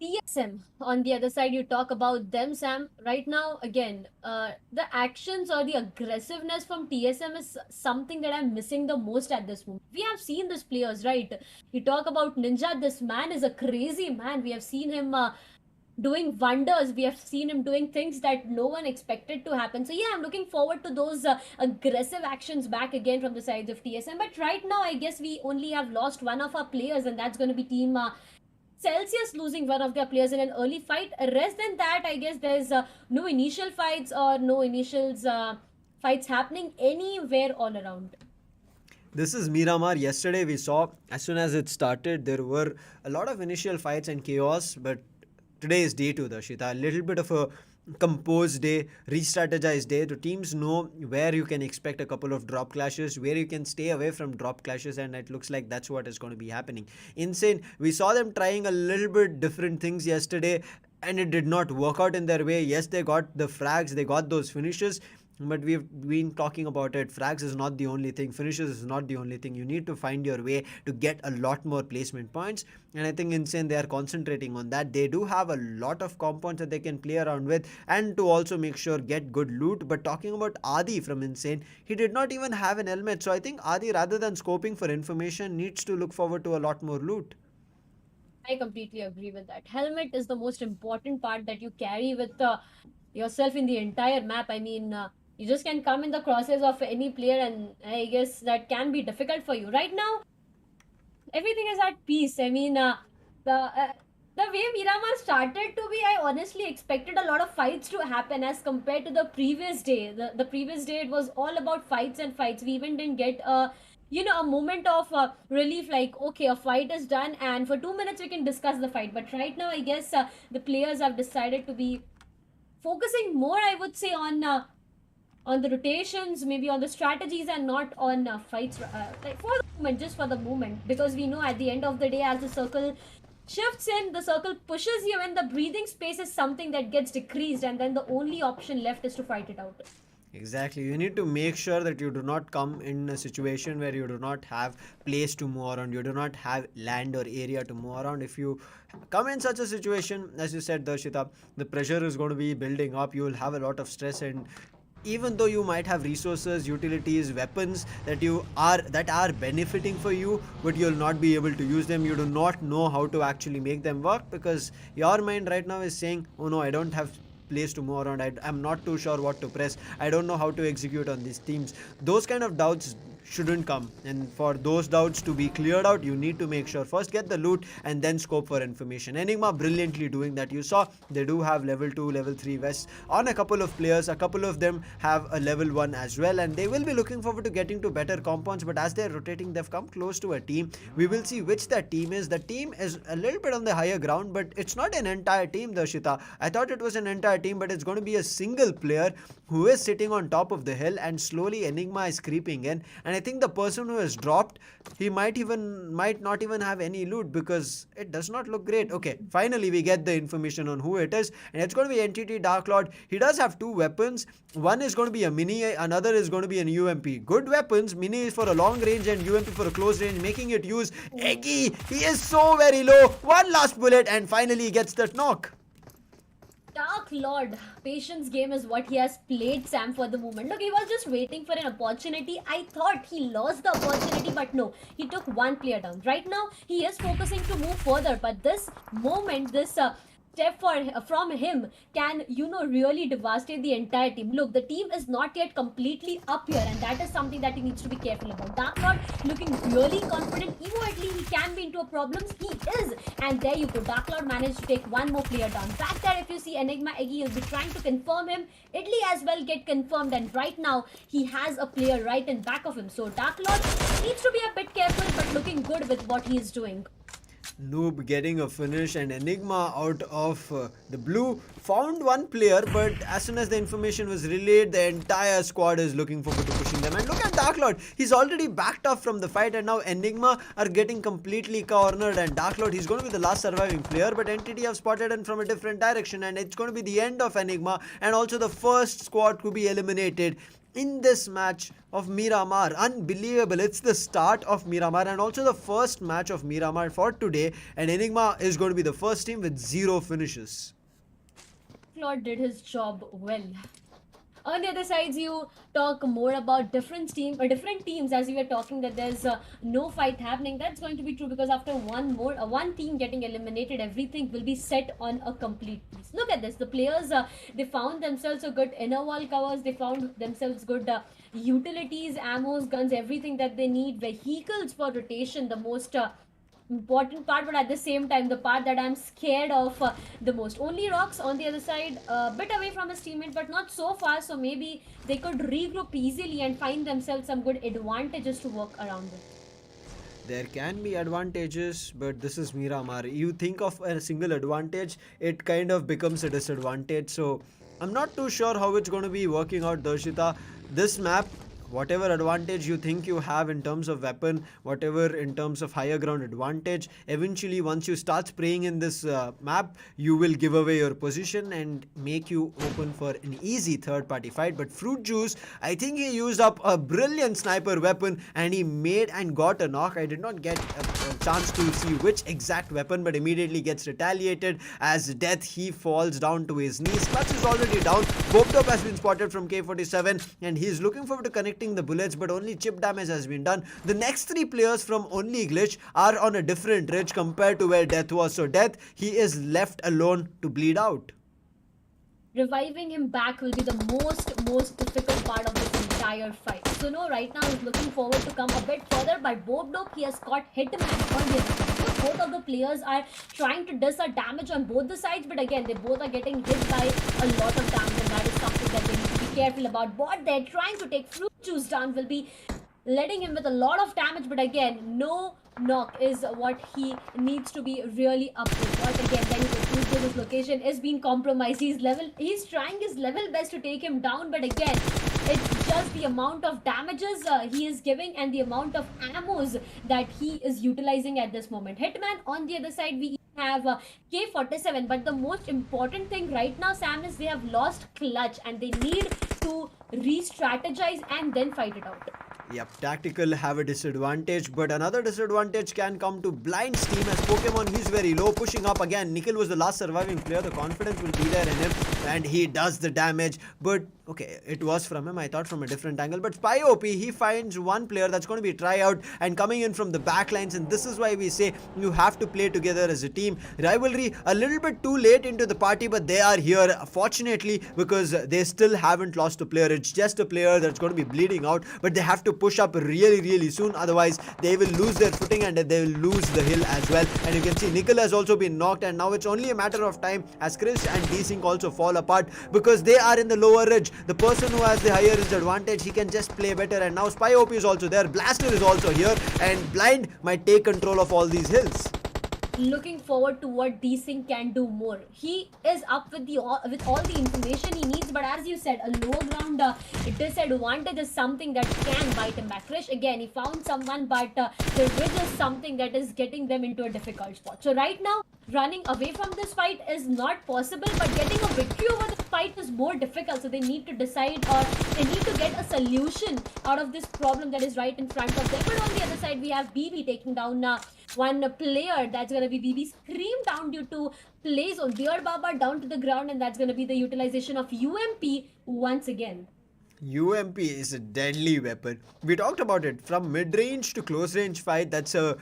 TSM on the other side, you talk about them, Sam. Right now, again, the actions or the aggressiveness from TSM is something that I'm missing the most at this moment. We have seen these players, right? You talk about Ninja, this man is a crazy man. We have seen him doing wonders. We have seen him doing things that no one expected to happen. So yeah, I'm looking forward to those aggressive actions back again from the sides of TSM. But right now, I guess we only have lost one of our players, and that's going to be Team Celsius losing one of their players in an early fight. Rest than that, I guess there's no initial fights or no initials fights happening anywhere all around. This is Miramar. Yesterday we saw as soon as it started there were a lot of initial fights and chaos, but today is day 2, Darshita. A little bit of a composed day, re-strategized day. The teams know where you can expect a couple of drop clashes, where you can stay away from drop clashes, and it looks like that's what is going to be happening. Insane. We saw them trying a little bit different things yesterday, and it did not work out in their way. Yes, they got the frags, they got those finishes, but we've been talking about it. Frags is not the only thing, finishes is not the only thing. You need to find your way to get a lot more placement points, and I think Insane, they are concentrating on that. They do have a lot of compounds that they can play around with, and to also make sure get good loot. But talking about Adi from Insane, he did not even have an helmet, so I think Adi, rather than scoping for information, needs to look forward to a lot more loot. I completely agree with that. Helmet is the most important part that you carry with yourself in the entire map. I mean, you just can come in the crosses of any player, and I guess that can be difficult for you. Right now, everything is at peace. I mean, the way Miramar started to be, I honestly expected a lot of fights to happen as compared to the previous day. The previous day, it was all about fights and fights. We even didn't get a moment of relief, like, okay, a fight is done and for 2 minutes we can discuss the fight. But right now, I guess the players have decided to be focusing more, I would say, on the rotations, maybe on the strategies, and not on fights, like for the moment, just for the moment, because we know at the end of the day, as the circle shifts in, the circle pushes you in, the breathing space is something that gets decreased, and then the only option left is to fight it out. Exactly. You need to make sure that you do not come in a situation where you do not have place to move around. You do not have land or area to move around. If you come in such a situation, as you said, Darshita, the pressure is going to be building up. You will have a lot of stress, and even though you might have resources, utilities, weapons that are benefiting for you, but you'll not be able to use them. You do not know how to actually make them work, because your mind right now is saying, oh no, I don't have place to move around. I'm not too sure what to press. I don't know how to execute on these teams. Those kind of doubts shouldn't come, and for those doubts to be cleared out, you need to make sure first get the loot and then scope for information. Enigma brilliantly doing that. You saw they do have level 2, level 3 vests on a couple of players. A couple of them have a level 1 as well, and they will be looking forward to getting to better compounds. But as they're rotating, they've come close to a team. We will see which that team is. The team is a little bit on the higher ground, but it's not an entire team, Darshita. I thought it was an entire team, but it's going to be a single player who is sitting on top of the hill, and slowly Enigma is creeping in. And I think the person who has dropped, he might not even have any loot, because it does not look great. Okay, finally we get the information on who it is, and it's going to be NTT Dark Lord. He does have 2 weapons. One is going to be a mini, another is going to be an UMP. Good weapons. Mini is for a long range and UMP for a close range, making it use Eggy. He is so very low. One last bullet, and finally he gets that knock. Dark Lord, patience game is what he has played, Sam, for the moment. Look, he was just waiting for an opportunity. I thought he lost the opportunity, but no, he took one player down. Right now, he is focusing to move further, but this moment, this step from him can, really devastate the entire team. Look, the team is not yet completely up here, and that is something that he needs to be careful about. Dark Lord looking really confident. Immediately he can be into a problems. He is, and there you go. Dark Lord managed to take one more player down. Back there, if you see Enigma Eggy, he'll be trying to confirm him. Idli as well get confirmed, and right now he has a player right in back of him. So Dark Lord needs to be a bit careful, but looking good with what he is doing. Noob getting a finish, and Enigma out of the blue found one player, but as soon as the information was relayed, the entire squad is looking forward to pushing them. And look at Dark Lord, he's already backed off from the fight, and now Enigma are getting completely cornered. And Dark Lord, he's going to be the last surviving player, but Entity have spotted him from a different direction, and it's going to be the end of Enigma and also the first squad to be eliminated in this match of Miramar. Unbelievable. It's the start of Miramar and also the first match of Miramar for today, and Enigma is going to be the first team with 0 finishes. Claude did his job well. On the other sides, you talk more about different teams, as you were talking that there's no fight happening. That's going to be true because after one team getting eliminated, everything will be set on a complete piece. Look at this. The players, they found themselves a good inner wall covers. They found themselves good utilities, ammos, guns, everything that they need. Vehicles for rotation, the most important part, but at the same time the part that I'm scared of the most. Only Rocks on the other side, a bit away from his teammate, but not so far, so maybe they could regroup easily and find themselves some good advantages to work around with. There can be advantages, but this is Miramar. You think of a single advantage, it kind of becomes a disadvantage. So I'm not too sure how it's going to be working out, Darshita. This map, whatever advantage you think you have in terms of weapon, whatever in terms of higher ground advantage, eventually once you start spraying in this map, you will give away your position and make you open for an easy third party fight. But Fruit Juice, I think he used up a brilliant sniper weapon and he made and got a knock. I did not get a chance to see which exact weapon, but immediately gets retaliated as Death. He falls down to his knees. Clutch is already down. Bobtop has been spotted from K47 and he's looking forward to connecting the bullets, but only chip damage has been done. The next 3 players from Only Glitch are on a different ridge compared to where Death was. So Death, he is left alone to bleed out. Reviving him back will be the most difficult part of this entire fight. So no, right now he's looking forward to come a bit further, but Bobdop, he has caught Hitman on the other side. So both of the players are trying to dish a damage on both the sides, but again, they both are getting hit by a lot of damage, and that is something that they need to be careful about. Bot, they're trying to take Fruit Juice down, will be letting him with a lot of damage, but again, no knock is what he needs to be really up with. But again, then his location is being compromised. He's trying his level best to take him down, but again, it's just the amount of damages he is giving and the amount of ammos that he is utilizing at this moment. Hitman on the other side, we have K47, but the most important thing right now, Sam, is they have lost Clutch and they need to re-strategize and then fight it out. Yep, Tactical have a disadvantage, but another disadvantage can come to Blind's team as Pokemon, he's very low, pushing up again. Nikhil was the last surviving player, the confidence will be there in him, and he does the damage, but okay, it was from him, I thought from a different angle, but Spy OP, he finds one player that's going to be tryout and coming in from the back lines, and this is why we say you have to play together as a team. Rivalry a little bit too late into the party, but they are here fortunately because they still haven't lost a player. It's just a player that's going to be bleeding out, but they have to push up really soon, otherwise they will lose their footing and they will lose the hill as well. And you can see Nickel has also been knocked, and now it's only a matter of time as Chris and D-Sync also fall apart because they are in the lower ridge. The person who has the higher ridge advantage, he can just play better, and now Spy OP is also there, Blaster is also here, and Blind might take control of all these hills. Looking forward to what D-Sync can do more. He is up with all the information he needs, but as you said, a low ground disadvantage is something that can bite him back. Krish, again, he found someone, but the ridge is something that is getting them into a difficult spot. So right now, running away from this fight is not possible, but getting a victory over this fight is more difficult. So they need to decide, or they need to get a solution out of this problem that is right in front of them. But on the other side, we have BB taking down one player. That's going to be BB Scream down due to plays on Beard Baba down to the ground, and that's going to be the utilization of UMP once again. UMP is a deadly weapon. We talked about it from mid-range to close-range fight. That's a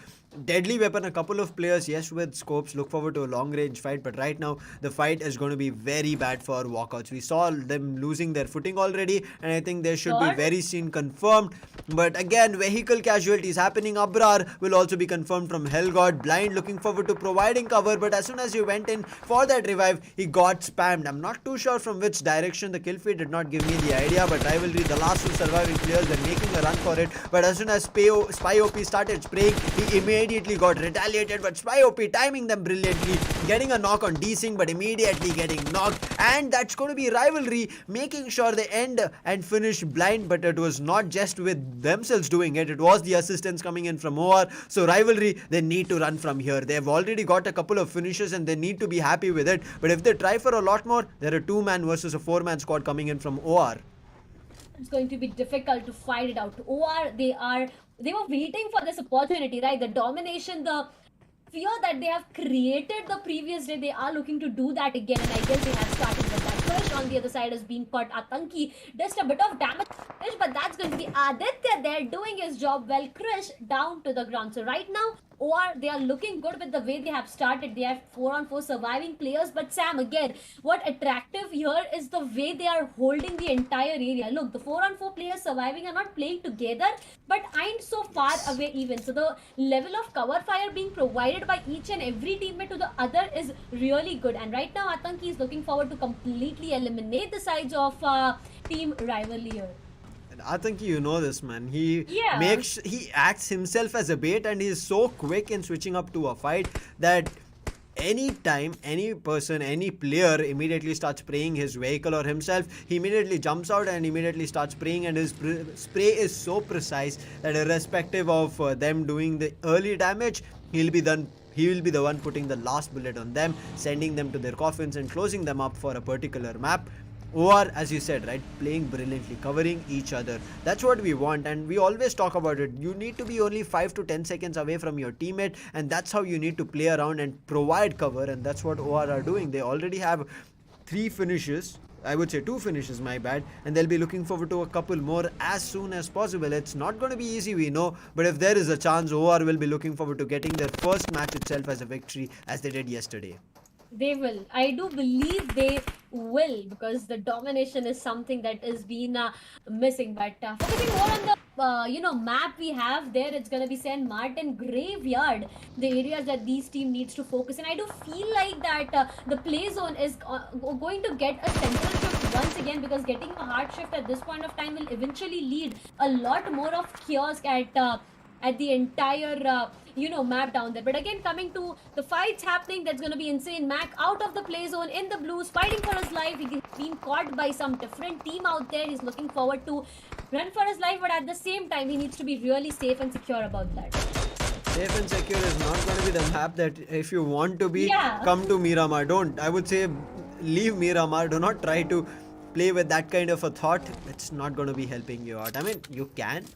deadly weapon. A couple of players, yes, with scopes, look forward to a long-range fight, but right now the fight is going to be very bad for Walkouts. We saw them losing their footing already, and I think they should be very soon confirmed. But again, vehicle casualties happening. Abrar will also be confirmed from Hellgod. Blind looking forward to providing cover, but as soon as he went in for that revive, he got spammed. I'm not too sure from which direction. The kill feed did not give me the idea, but Rivalry, the last 2 surviving players, they're making a run for it. But as soon as Spy OP started spraying, he immediately got retaliated, but SpyOP timing them brilliantly, getting a knock on D-Sync, but immediately getting knocked. And that's going to be Rivalry making sure they end and finish blind, but it was not just with themselves doing it, it was the assistance coming in from OR. So Rivalry, they need to run from here. They've already got a couple of finishes and they need to be happy with it, but if they try for a lot more, there are 2-man versus a 4-man squad coming in from OR. It's going to be difficult to fight it out. OR, they were waiting for this opportunity, right? The domination, the fear that they have created the previous day, they are looking to do that again, and I guess they have started with that. Krish on the other side is being caught. Atanki just a bit of damage, but that's going to be Aditya there doing his job well. Krish down to the ground. So right now, or they are looking good with the way they have started. They have 4-on-4 surviving players, but Sam, again, what attractive here is the way they are holding the entire area. Look, the 4-on-4 players surviving are not playing together, but ain't so far away even. So the level of cover fire being provided by each and every teammate to the other is really good. And right now, Atanki is looking forward to completely eliminate the sides of team rivalry here. I think you know this, man. He Yeah. he acts himself as a bait, and he's so quick in switching up to a fight that anytime any person, any player immediately starts spraying his vehicle or himself, he immediately jumps out and immediately starts spraying, and his spray is so precise that irrespective of them doing the early damage, he will be the one putting the last bullet on them, sending them to their coffins and closing them up for a particular map. Or, as you said, right, playing brilliantly, covering each other. That's what we want, and we always talk about it. You need to be only 5 to 10 seconds away from your teammate, and that's how you need to play around and provide cover, and that's what OR are doing. They already have 3 finishes. I would say 2 finishes, my bad, and they'll be looking forward to a couple more as soon as possible. It's not going to be easy, we know, but if there is a chance, OR will be looking forward to getting their first match itself as a victory, as they did yesterday. They will. I do believe they will, because the domination is something that has been missing. But focusing more on the map we have there, it's gonna be Saint Martin Graveyard, the areas that these team needs to focus. And I do feel like that the play zone is going to get a central shift once again, because getting a hard shift at this point of time will eventually lead a lot more of chaos at the entire map down there. But again, coming to the fights happening, that's going to be insane. Mac out of the play zone in the blues, fighting for his life. He's been caught by some different team out there. He's looking forward to run for his life, but at the same time, he needs to be really safe and secure about that. Safe and secure is not going to be the map that if you want to be, Yeah. come to Miramar. Don't. I would say leave Miramar. Do not try to play with that kind of a thought. It's not going to be helping you out. I mean, you can,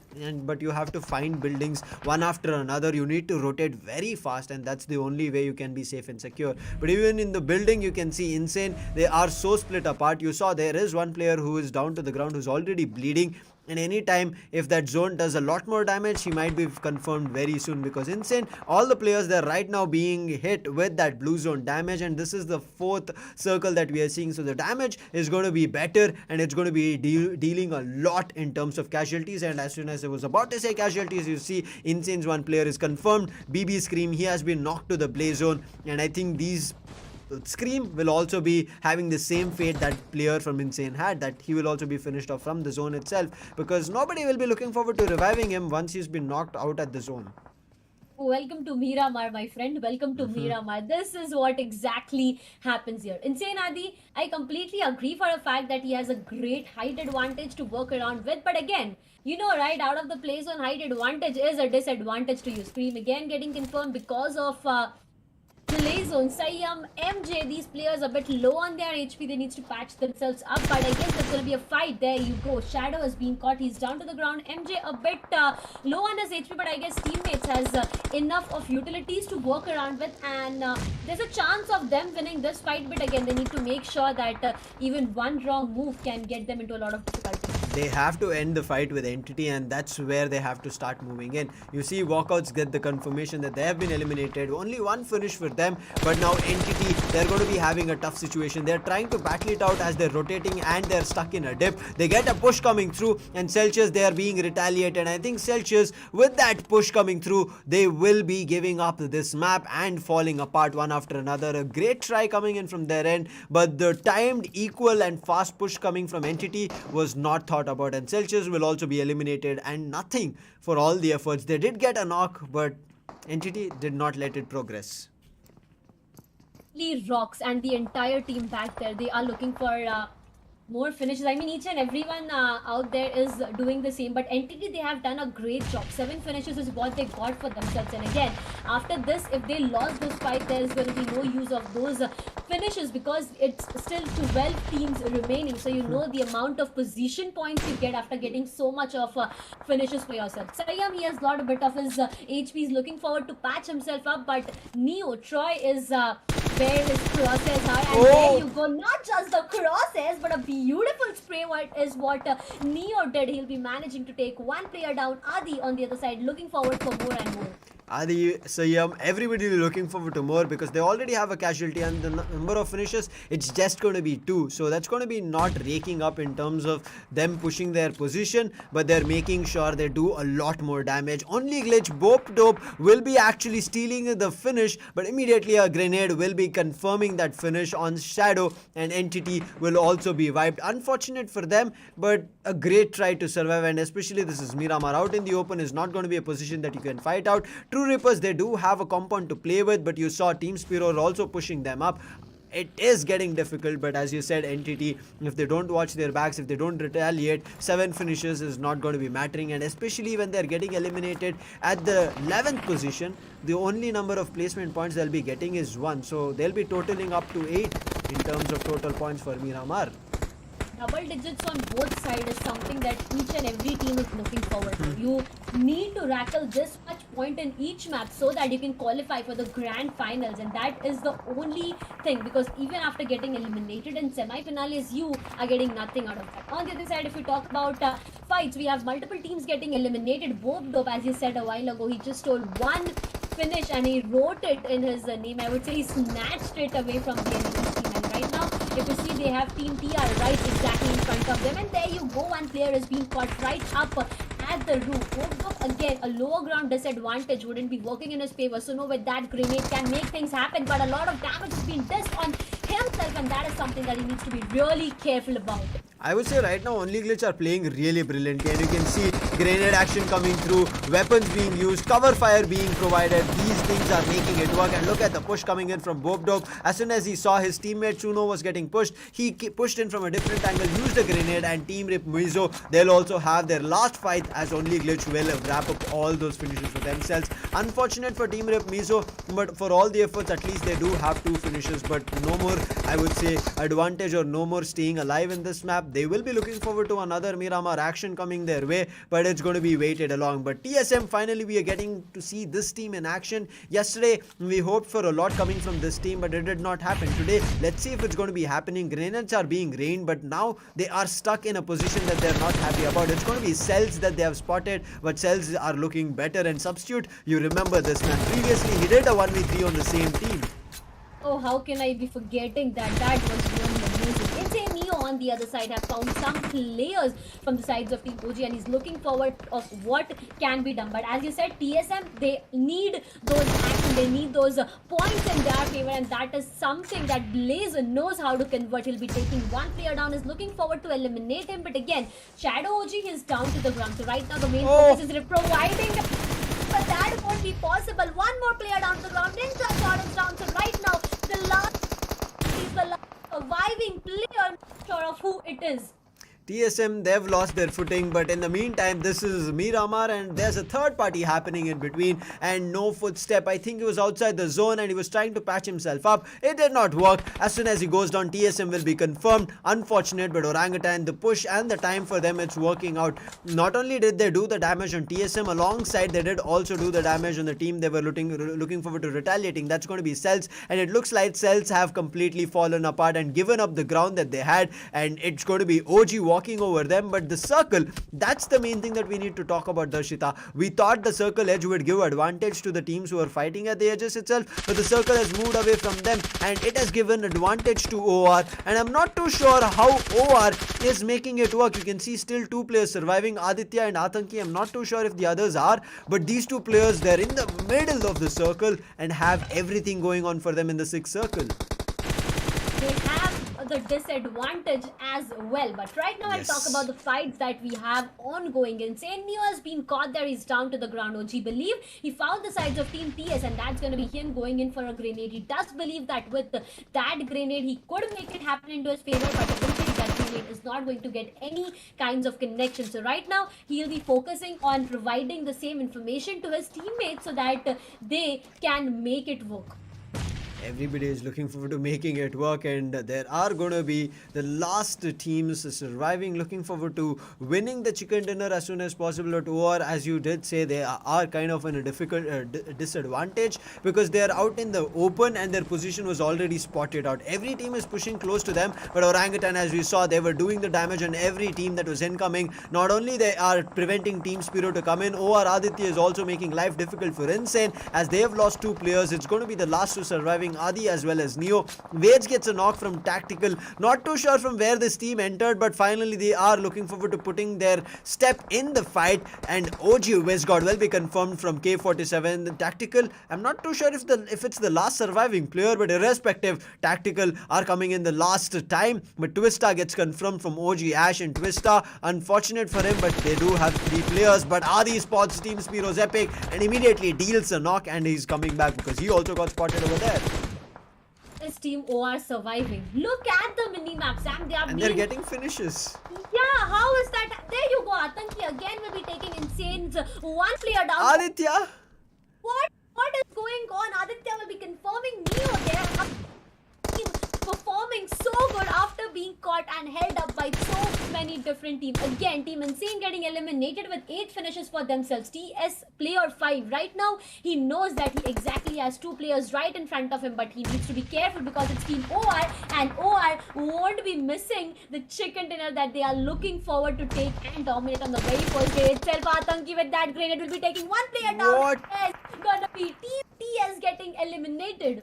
but you have to find buildings one after another. You need to rotate very fast, and that's the only way you can be safe and secure. But even in the building, you can see Insane. They are so split apart. You saw there is one player who is down to the ground, who's already bleeding. And anytime if that zone does a lot more damage, he might be confirmed very soon, because Insane, all the players, they're right now being hit with that blue zone damage, and this is the 4th circle that we are seeing. So the damage is going to be better, and it's going to be dealing a lot in terms of casualties. And as soon as I was about to say casualties, you see Insane's one player is confirmed. BB Scream, he has been knocked to the play zone, and I think these Scream will also be having the same fate that player from Insane had, that he will also be finished off from the zone itself, because nobody will be looking forward to reviving him once he's been knocked out at the zone. Welcome to Miramar, my friend. Welcome to Miramar. This is what exactly happens here. Insane Adi, I completely agree for a fact that he has a great height advantage to work around with. But again, right, out of the play zone, height advantage is a disadvantage to you. Scream again getting confirmed because of delay zone. Sayyam, MJ, these players a bit low on their HP. They need to patch themselves up, but I guess there's going to be a fight. There you go. Shadow has been caught. He's down to the ground. MJ a bit low on his HP, but I guess teammates has enough of utilities to work around with, and there's a chance of them winning this fight. But again, they need to make sure that even one wrong move can get them into a lot of difficulty. They have to end the fight with Entity, and that's where they have to start moving in. You see WALKOUTS get the confirmation that they have been eliminated. Only one finish for them, but now Entity, they're going to be having a tough situation. They're trying to battle it out as they're rotating, and they're stuck in a dip. They get a push coming through, and CELTZ, they are being retaliated. I think CELTZ, with that push coming through, they will be giving up this map and falling apart one after another. A great try coming in from their end, but the timed, equal and fast push coming from Entity was not thought about, and CELTZ will also be eliminated, and nothing for all the efforts. They did get a knock, but Entity did not let it progress. Rocks, and the entire team back there, they are looking for more finishes. I mean, each and everyone out there is doing the same, but Entity, they have done a great job. 7 finishes is what they got for themselves, and again, after this, if they lost this fight, there is going to be no use of those finishes, because it's still 12 teams remaining, so you know the amount of position points you get after getting so much of finishes for yourself. Saryam, he has got a bit of his HP, he's looking forward to patch himself up, but Neo, Troy is where his crosses are, and there you go. Not just the crosses, but a beautiful spray. What is what Neo did? He'll be managing to take one player down. Adi on the other side, looking forward for more and more. Adi, Sayyam, everybody is looking forward to more because they already have a casualty, and the number of finishes, it's just going to be 2. So that's going to be not raking up in terms of them pushing their position, but they're making sure they do a lot more damage. Only glitch, Bope Dope will be actually stealing the finish, but immediately a grenade will be confirming that finish on Shadow, and Entity will also be wiped. Unfortunate for them, but a great try to survive, and especially this is Miramar out in the open, is not going to be a position that you can fight out. True Rippers, they do have a compound to play with, but you saw Team SPERO also pushing them up. It is getting difficult, but as you said, Entity, if they don't watch their backs, if they don't retaliate, 7 finishes is not going to be mattering, and especially when they're getting eliminated at the 11th position, the only number of placement points they'll be getting is 1, so they'll be totaling up to 8 in terms of total points for Miramar. Double digits on both sides is something that each and every team is looking forward to. You need to rackle this much point in each map so that you can qualify for the grand finals, and that is the only thing, because even after getting eliminated in semi-finales, you are getting nothing out of that. On the other side, if we talk about fights, we have multiple teams getting eliminated. Bope Dope, as you said a while ago, he just stole one finish and he wrote it in his name. I would say he snatched it away from the enemy team, and right now, if you see, they have Team TR right exactly in front of them, and there you go, one player is being caught right up at the roof. Bope again, a lower ground disadvantage wouldn't be working in his favor, so no, with that grenade can make things happen, but a lot of damage is being dished on himself, and that is something that he needs to be really careful about. I would say right now only glitch are playing really brilliantly, and you can see grenade action coming through, weapons being used, cover fire being provided. These things are making it work, and look at the push coming in from Bope Dope. As soon as he saw his teammate Chuno was getting pushed, he pushed in from a different angle, used a grenade, and Team RIPxMIZO, they'll also have their last fight, as only glitch will wrap up all those finishes for themselves. Unfortunate for Team RIPxMIZO, but for all the efforts, at least they do have 2 finishes, but no more, I would say, advantage or no more staying alive in this map. They will be looking forward to another Miramar action coming their way, but it's going to be waited along. But TSM, finally we are getting to see this team in action. Yesterday we hoped for a lot coming from this team, but it did not happen. Today, let's see if it's going to be happening. Grenades are being rained, but now they are stuck in a position that they're not happy about. It's going to be CELTZ that they have spotted, but CELTZ are looking better. And Substitute, you remember this man, previously he did a 1v3 on the same team. Oh, how can I be forgetting that? That was really amazing. Insane Neo on the other side have found some players from the sides of Team OG, and he's looking forward of what can be done. But as you said, TSM, they need those action, they need those points in their favor, and that is something that Blaze knows how to convert. He'll be taking one player down, is looking forward to eliminate him, but again, Shadow OG is down to the ground. So right now the main focus is providing, but that won't be possible. One more player down to the ground. Ninja Jordan's down. So right now, the last is the last surviving player. Not sure of who it is. TSM, they've lost their footing, but in the meantime, this is Miramar, and there's a third party happening in between, and no footstep. I think he was outside the zone and he was trying to patch himself up. It did not work. As soon as he goes down, TSM will be confirmed. Unfortunate, but Orangutan, the push and the time for them, it's working out. Not only did they do the damage on TSM, alongside they did also do the damage on the team they were looking forward to retaliating. That's going to be CELTZ, and it looks like CELTZ have completely fallen apart and given up the ground that they had, and it's going to be OG walking over them. But the circle, that's the main thing that we need to talk about, Darshita. We thought the circle edge would give advantage to the teams who are fighting at the edges itself, but the circle has moved away from them, and it has given advantage to OR, and I'm not too sure how OR is making it work. You can see still 2 players surviving, Aditya and Atanki. I'm not too sure if the others are, but these 2 players, they're in the middle of the circle and have everything going on for them in the 6th circle. They have the disadvantage as well. But right now, I'll talk about Yes. the fights that we have ongoing. Insane Neo has been caught there. He's down to the ground. OG believe he found the sides of Team TS, and that's going to be him going in for a grenade. He does believe that with that grenade, he could make it happen into his favor, but eventually that grenade is not going to get any kinds of connection. So right now, he'll be focusing on providing the same information to his teammates so that they can make it work. Everybody is looking forward to making it work, and there are going to be the last teams surviving, looking forward to winning the chicken dinner as soon as possible. But OR, as you did say, they are kind of in a difficult disadvantage because they are out in the open and their position was already spotted out. Every team is pushing close to them, but Orangutan, as we saw, they were doing the damage on every team that was incoming. Not only they are preventing Team SPERO to come in, OR Aditya is also making life difficult for Insane as they have lost 2 players. It's going to be the last 2 surviving, Adi as well as Neo. Wage gets a knock from Tactical. Not too sure from where this team entered, but finally they are looking forward to putting their step in the fight. And OG Westgod will be confirmed from K47. The Tactical, I'm not too sure if it's the last surviving player, but irrespective, Tactical are coming in the last time. But Twista gets confirmed from OG Ash, and Twista, unfortunate for him, but they do have 3 players. But Adi spots Team SPERO's Epic and immediately deals a knock, and he's coming back because he also got spotted over there. This team OR surviving. Look at the mini maps, and they're getting finishes. Yeah, how is that? There you go. Atanki again will be taking Insane's 1 player down. Aditya! What is going on? Aditya will be confirming Neo there. Performing so good after being caught and held up by so many different teams. Again, Team Insane getting eliminated with 8 finishes for themselves. TS player 5. Right now, he knows that he exactly has 2 players right in front of him, but he needs to be careful because it's Team OR, and OR won't be missing the chicken dinner that they are looking forward to take and dominate on the very first day itself. Atanki with that grenade will be taking 1 player down. What? It's gonna be Team TS getting eliminated.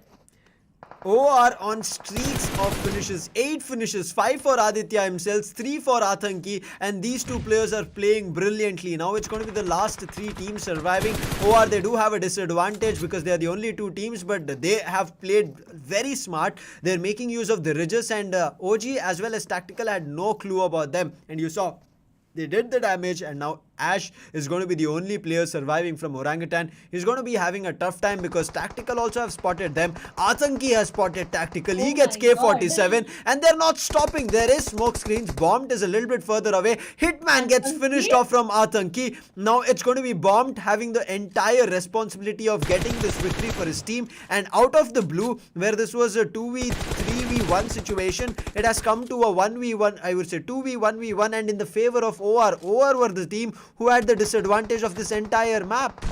OR on streaks of finishes, 8 finishes, 5 for Aditya himself, 3 for Atanki, and these 2 players are playing brilliantly. Now it's going to be the last 3 teams surviving. OR, they do have a disadvantage because they are the only 2 teams, but they have played very smart. They're making use of the ridges, and OG as well as Tactical had no clue about them, and you saw they did the damage, and now Ash is going to be the only player surviving from Orangutan. He's going to be having a tough time because Tactical also have spotted them. Atanki has spotted Tactical. He gets K47 and they're not stopping. There is smoke screens. Bombed is a little bit further away. Hitman gets finished off from Atanki. Now it's going to be Bombed having the entire responsibility of getting this victory for his team. And out of the blue, where this was a 2v3v1 situation, it has come to a 1v1, I would say 2v1v1, and in the favor of OR. OR were the team who had the disadvantage of this entire map.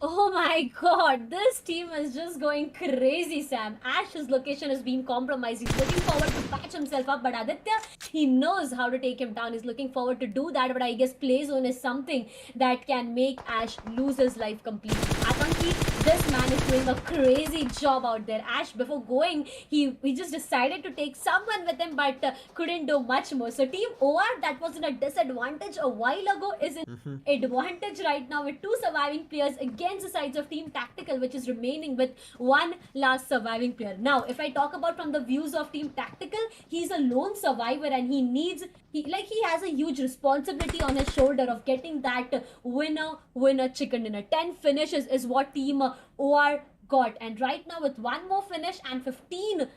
Oh my god, this team is just going crazy, Sam. Ash's location has been compromised. He's looking forward to patch himself up, but Aditya, he knows how to take him down. He's looking forward to do that, but I guess play zone is something that can make Ash lose his life completely. Atanki, this man is doing a crazy job out there. Ash, before going, he just decided to take someone with him, but couldn't do much more. So Team OR, that was in a disadvantage a while ago, is in advantage right now with 2 surviving players against the sides of Team Tactical, which is remaining with 1 last surviving player. Now, if I talk about from the views of Team Tactical, he's a lone survivor and he has a huge responsibility on his shoulder of getting that winner chicken dinner. 10 finishes is what Team OR got, and right now with 1 more finish and 15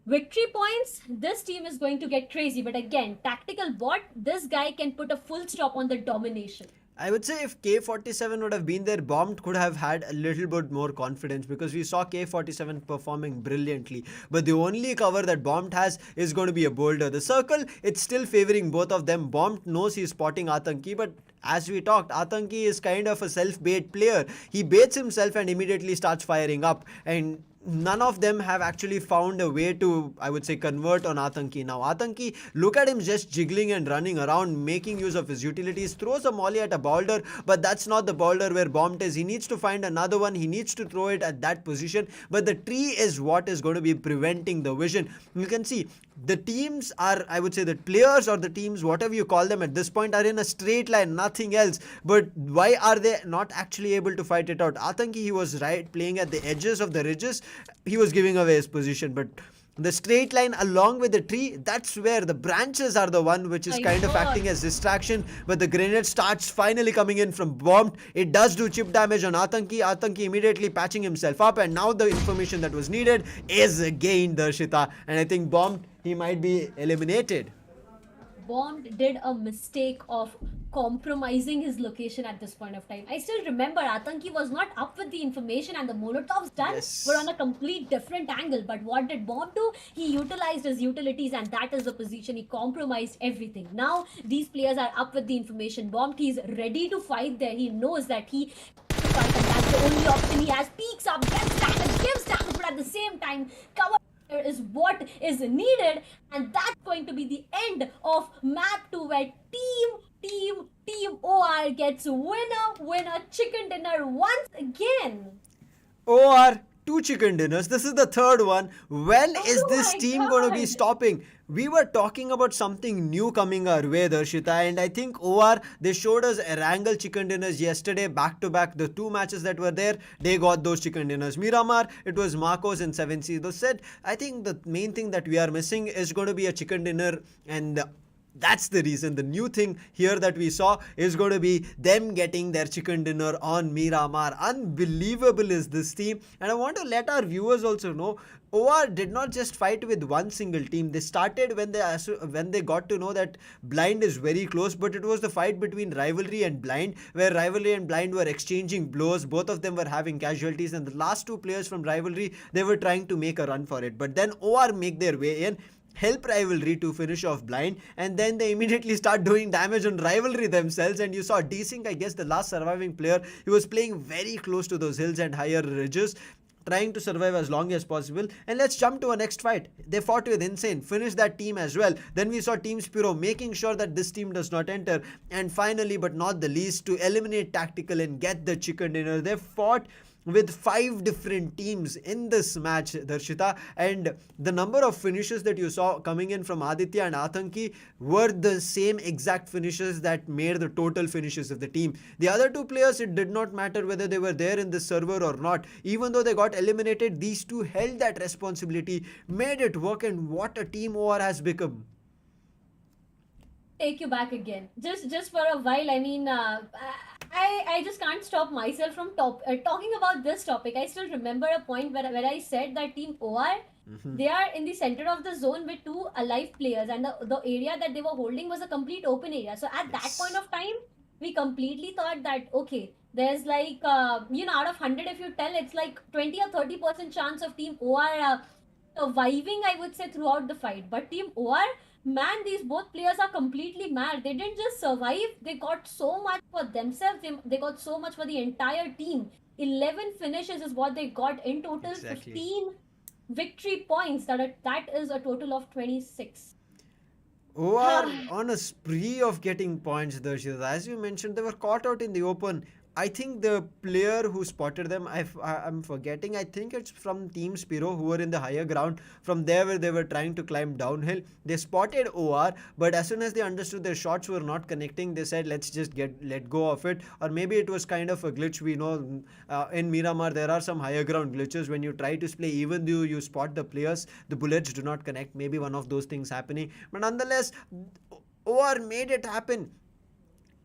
victory points, this team is going to get crazy. But again, Tactical bot, this guy can put a full stop on the domination. I would say if K47 would have been there, Bombed could have had a little bit more confidence because we saw K47 performing brilliantly. But the only cover that Bombed has is going to be a boulder. The circle, it's still favoring both of them. Bombed knows he's spotting Atanki, but as we talked, Atanki is kind of a self-bait player. He baits himself and immediately starts firing up, and none of them have actually found a way to, I would say, convert on Atanki. Now Atanki, look at him just jiggling and running around, making use of his utilities, throws a molly at a boulder, but that's not the boulder where Bombed is. He needs to find another one. He needs to throw it at that position, but the tree is what is going to be preventing the vision. You can see the teams are, I would say, the players or the teams, whatever you call them at this point, are in a straight line, nothing else. But why are they not actually able to fight it out? Atanki, he was right playing at the edges of the ridges. He was giving away his position, but The straight line along with the tree, that's where the branches are the one which is My kind of God. acting as distraction. But the grenade starts finally coming in from Bombed. It does do chip damage on Atanki. Atanki immediately patching himself up, and now the information that was needed is gained, Darshita. And I think Bombed, he might be eliminated. Bond did a mistake of compromising his location at this point of time. I still remember Atanki was not up with the information and the Molotovs done were on Yes. a complete different angle. But what did Bomb do? He utilized his utilities and that is the position. He compromised everything. Now these players are up with the information. Bomb, he's ready to fight there. He knows that he has to fight and that's the only option he has. Peeks up, gets damage, gives damage, but at the same time, cover is what is needed, and that's going to be the end of map 2 where team OR gets winner chicken dinner once again. Or two chicken dinners. This is the third one. When is Oh this my team going to be God. stopping? We were talking about something new coming our way, Darshita, and I think OR, they showed us Erangel chicken dinners yesterday, back to back. The two matches that were there, they got those chicken dinners. Miramar, it was Marcos and 7C. They said, I think the main thing that we are missing is going to be a chicken dinner, and that's the reason. The new thing here that we saw is going to be them getting their chicken dinner on Miramar. Unbelievable is this team. And I want to let our viewers also know, OR did not just fight with one single team. They started when they got to know that Blind is very close, but it was the fight between Rivalry and Blind, where Rivalry and Blind were exchanging blows. Both of them were having casualties, and the last two players from Rivalry, they were trying to make a run for it. But then OR make their way in, help Rivalry to finish off Blind, and then they immediately start doing damage on Rivalry themselves. And you saw Desync, I guess the last surviving player, he was playing very close to those hills and higher ridges, trying to survive as long as possible. And let's jump to a next fight. They fought with Insane, finished that team as well. Then we saw Team SPERO making sure that this team does not enter. And finally, but not the least, to eliminate Tactical and get the chicken dinner, they fought with 5 different teams in this match, Darshita, and the number of finishes that you saw coming in from Aditya and Atanki were the same exact finishes that made the total finishes of the team. The other two players, it did not matter whether they were there in this server or not. Even though they got eliminated, these two held that responsibility, made it work, and what a team OR has become. Take you back again. Just for a while. I mean, I just can't stop myself from talking about this topic. I still remember a point where I said that team OR, they are in the center of the zone with two alive players, and the area that they were holding was a complete open area. So at that point Yes. of time, we completely thought that okay, there's like out of 100, if you tell, it's like 20 or 30% chance of team OR surviving, I would say, throughout the fight. But team OR, man, these both players are completely mad. They didn't just survive, they got so much for themselves, they got so much for the entire team. 11 finishes is what they got in total, Exactly. 15 victory points. That is a total of 26. OR on a spree of getting points, Darshita. As you mentioned, they were caught out in the open. I think the player who spotted them, I'm forgetting, I think it's from Team SPERO, who were in the higher ground. From there where they were trying to climb downhill. They spotted OR, but as soon as they understood their shots were not connecting, they said, let's just let go of it. Or maybe it was kind of a glitch. We know in Miramar there are some higher ground glitches. When you try to play, even though you spot the players, the bullets do not connect. Maybe one of those things happening. But nonetheless, OR made it happen.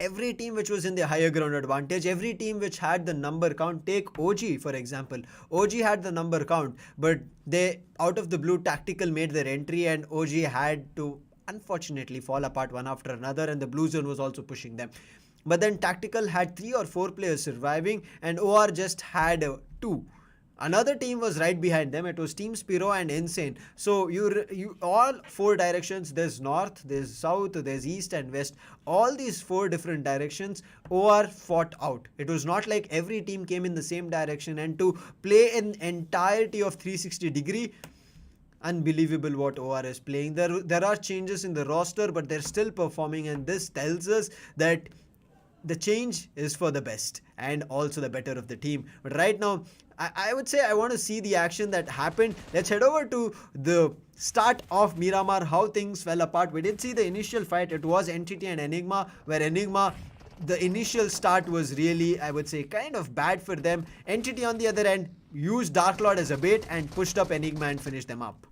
Every team which was in the higher ground advantage, every team which had the number count, take OG for example. OG had the number count, but they, out of the blue, Tactical made their entry, and OG had to unfortunately fall apart one after another, and the blue zone was also pushing them. But then Tactical had 3 or 4 players surviving, and OR just had 2. Another team was right behind them. It was Team SPERO and Insane. So you all 4 directions. There's north, there's south, there's east and west. All these 4 different directions OR fought out. It was not like every team came in the same direction, and to play an entirety of 360-degree. Unbelievable what OR is playing. There are changes in the roster, but they're still performing, and this tells us that the change is for the best and also the better of the team. But right now, I would say I want to see the action that happened. Let's head over to the start of Miramar, how things fell apart. We did see the initial fight. It was Entity and Enigma, where Enigma, the initial start was really, I would say, kind of bad for them. Entity on the other end used Dark Lord as a bait and pushed up Enigma and finished them up.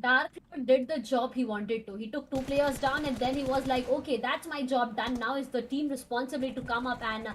Dark Lord did the job he wanted to. He took two players down and then he was like, okay, that's my job done. Now it's the team responsibility to come up and,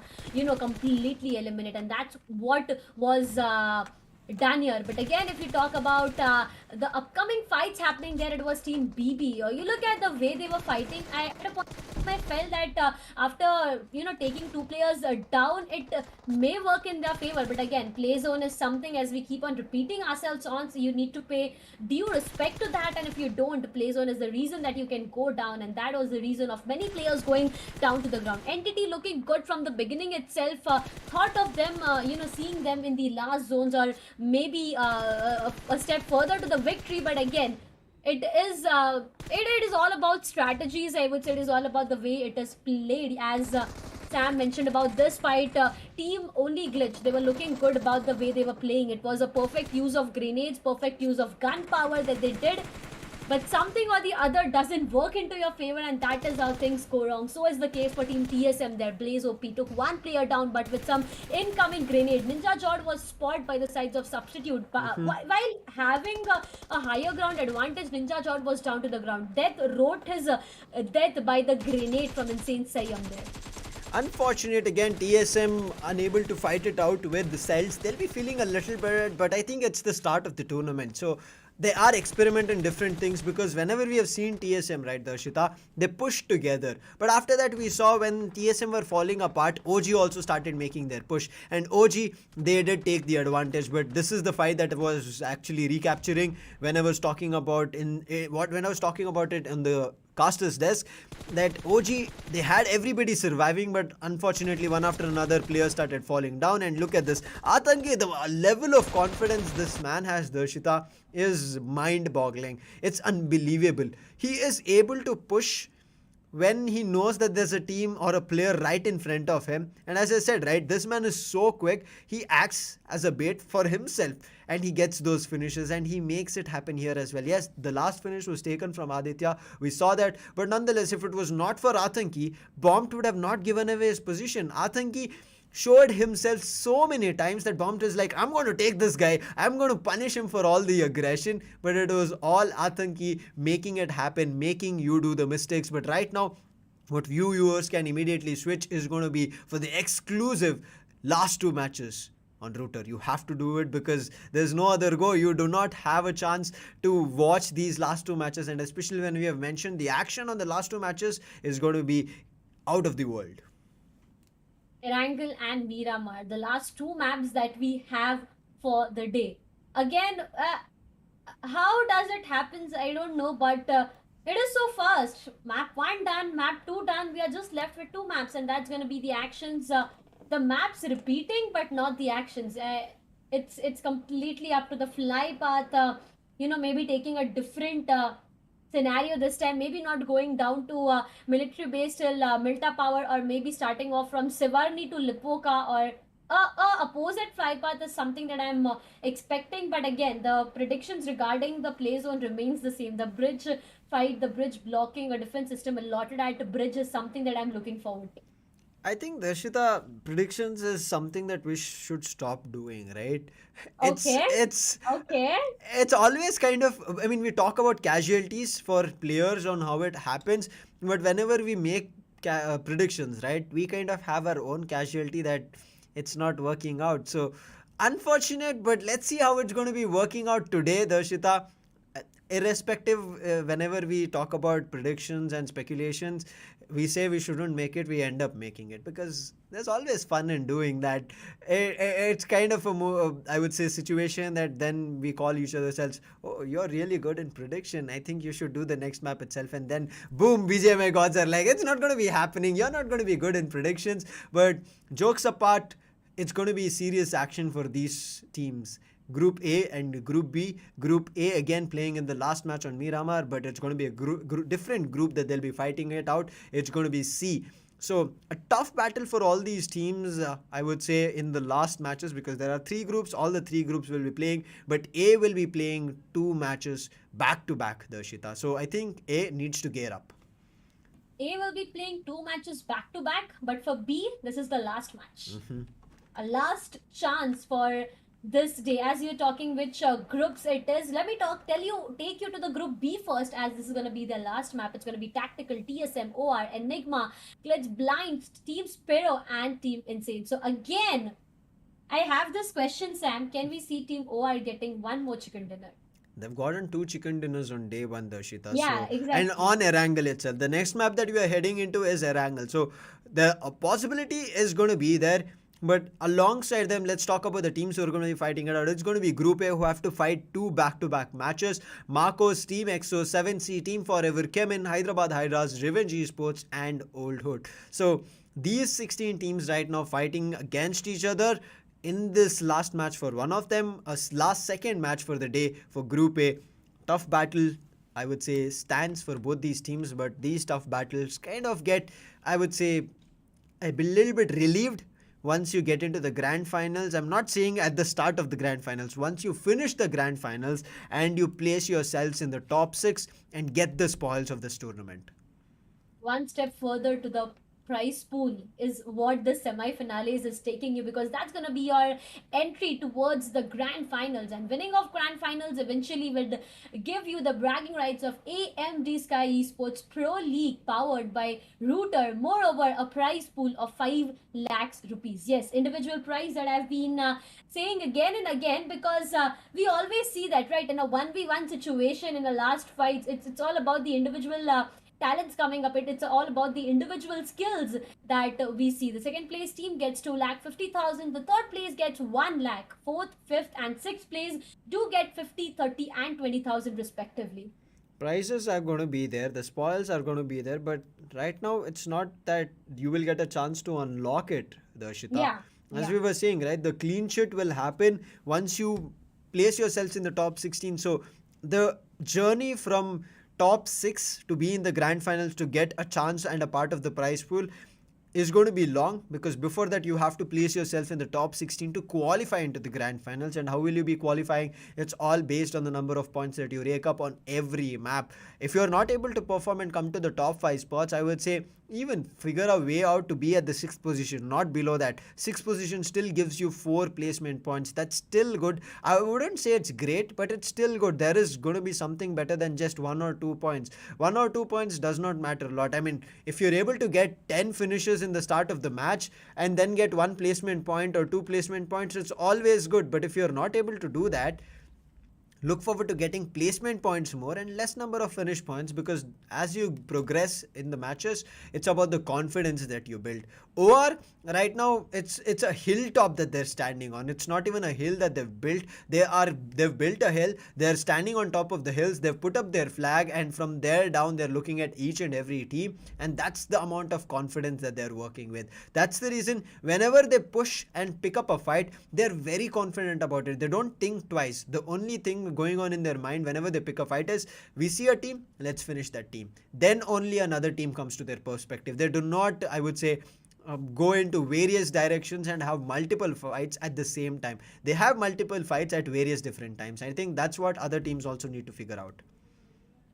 completely eliminate. And that's what was done here. But again, if you talk about the upcoming fights happening there, it was Team BB. Or you look at the way they were fighting, at a point I felt that after, taking two players down, it may work in their favor. But again, play zone is something, as we keep on repeating ourselves on, so you need to pay due respect to that. And if you don't, play zone is the reason that you can go down, and that was the reason of many players going down to the ground. Entity looking good from the beginning itself. Thought of them, seeing them in the last zones, or maybe a step further to the victory. But again, it is all about strategies. I would say it is all about the way it is played. As Sam mentioned about this fight, team only glitch. They were looking good about the way they were playing. It was a perfect use of grenades, perfect use of gunpowder that they did. But something or the other doesn't work into your favor, and that is how things go wrong. So is the case for Team TSM there. Blaze OP took one player down, but with some incoming grenade. Ninja Jord was spotted by the sides of substitute. While having a higher ground advantage, Ninja Jord was down to the ground. Death wrote his death by the grenade from Insane Sayam there. Unfortunate again, TSM unable to fight it out with the CELTZ. They'll be feeling a little bit, but I think it's the start of the tournament. So they are experimenting different things, because whenever we have seen TSM, right, Darshita, they push together. But after that, we saw when TSM were falling apart, OG also started making their push. And OG, they did take the advantage. But this is the fight that was actually recapturing when I was talking about when I was talking about it in the caster's desk, that OG, they had everybody surviving, but unfortunately one after another player started falling down. And look at this, Atanki, the level of confidence this man has, Darshita, is mind-boggling. It's unbelievable. He is able to push when he knows that there's a team or a player right in front of him. And as I said, right, this man is so quick, he acts as a bait for himself, and he gets those finishes, and he makes it happen here as well. Yes, the last finish was taken from Aditya, we saw that, but nonetheless, if it was not for Atanki, Bomb would have not given away his position. Atanki showed himself so many times that Bomb is like, I'm going to take this guy, I'm going to punish him for all the aggression. But it was all Atanki making it happen, making you do the mistakes. But right now, what viewers can immediately switch is going to be for the exclusive last two matches on Router. You have to do it, because there's no other go. You do not have a chance to watch these last two matches, and especially when we have mentioned the action on the last two matches is going to be out of the world. Erangel and Miramar, the last two maps that we have for the day. Again, how does it happen? I don't know, but it is so fast. Map 1 done, map 2 done. We are just left with two maps, and that's going to be the actions. The maps repeating, but not the actions. It's completely up to the fly path. Maybe taking a different scenario this time, maybe not going down to military base till Milta Power, or maybe starting off from Sivarni to Lipoka, or opposite fly path is something that I'm expecting. But again, the predictions regarding the play zone remains the same. The bridge fight, the bridge blocking, a defense system allotted at bridge is something that I'm looking forward to. I think, Darshita, predictions is something that we should stop doing, right? It's Okay. it's Okay. it's always kind of, I mean, we talk about casualties for players on how it happens, but whenever we make predictions, right, we kind of have our own casualty that it's not working out. So unfortunate, but let's see how it's going to be working out today, Darshita. Irrespective, whenever we talk about predictions and speculations, we say we shouldn't make it, we end up making it, because there's always fun in doing that. It's kind of I would say, situation that then we call each other selves, oh, you're really good in prediction, I think you should do the next map itself. And then boom, BGMI gods are like, it's not going to be happening, you're not going to be good in predictions. But jokes apart, it's going to be serious action for these teams. Group A and Group B. Group A again playing in the last match on Miramar, but it's going to be a different group that they'll be fighting it out. It's going to be C. So a tough battle for all these teams, I would say, in the last matches, because there are three groups. All the three groups will be playing, but A will be playing two matches back to back, Darshita. So I think A needs to gear up. A will be playing two matches back to back, but for B, this is the last match. A last chance for this day. As you're talking which groups it is, let me take you to the group B first, as this is going to be the last map. It's going to be Tactical, TSM, OR, Enigma, Clutch, Blind, Team SPERO, and Team Insane. So again, I have this question, Sam. Can we see Team OR getting one more chicken dinner? They've gotten 2 chicken dinners on day one, Darshita. Yeah, So, and exactly. on Erangel itself, the next map that we are heading into is Erangel. So, the possibility is going to be there. But alongside them, let's talk about the teams who are going to be fighting it out. It's going to be Group A, who have to fight 2 back-to-back matches. Marcos, Team EXO, 7C, Team Forever, CHEMIN, Hyderabad HYDRAS, Revenge Esports, and Old Hood. So these 16 teams right now fighting against each other in this last match for one of them, a last second match for the day for Group A. Tough battle, I would say, stands for both these teams, but these tough battles kind of get, I would say, a little bit relieved once you get into the grand finals. I'm not saying at the start of the grand finals. Once you finish the grand finals and you place yourselves in the top 6 and get the spoils of this tournament. One step further to the prize pool is what the semi-finales is taking you, because that's going to be your entry towards the grand finals, and winning of grand finals eventually will give you the bragging rights of AMD Skyesports Pro League powered by Router. Moreover, a prize pool of 5 lakhs rupees. Yes, individual prize that I've been saying again and again, because we always see that, right, in a 1v1 situation in the last fights, it's all about the individual talents coming up. It's all about the individual skills that we see. The second place team gets 2,50,000. The third place gets 1 lakh. Fourth, fifth, and sixth place do get 50, 30, and 20,000 respectively. Prizes are going to be there, the spoils are going to be there, but right now it's not that you will get a chance to unlock it, Darshita. Yeah, As yeah. we were saying, right, the clean sheet will happen once you place yourselves in the top 16. So the journey from top 6 to be in the grand finals to get a chance and a part of the prize pool is going to be long, because before that you have to place yourself in the top 16 to qualify into the grand finals. And how will you be qualifying? It's all based on the number of points that you rake up on every map. If you're not able to perform and come to the top 5 spots, I would say even figure a way out to be at the 6th position, not below that. 6th position still gives you 4 placement points. That's still good. I wouldn't say it's great, but it's still good. There is going to be something better than just 1 or 2 points. 1 or 2 points does not matter a lot. I mean, if you're able to get 10 finishes in the start of the match and then get 1 placement point or 2 placement points, it's always good. But if you're not able to do that, look forward to getting placement points more and less number of finish points, because as you progress in the matches, it's about the confidence that you build. Or right now it's a hilltop that they're standing on. It's not even a hill that they've built. They've built a hill, they're standing on top of the hills, they've put up their flag, and from there down they're looking at each and every team, and that's the amount of confidence that they're working with. That's the reason whenever they push and pick up a fight, they're very confident about it. They don't think twice. The only thing going on in their mind whenever they pick a fight is, we see a team, let's finish that team. Then only another team comes to their perspective. They do not, I would say, go into various directions and have multiple fights at the same time. They have multiple fights at various different times. I think that's what other teams also need to figure out.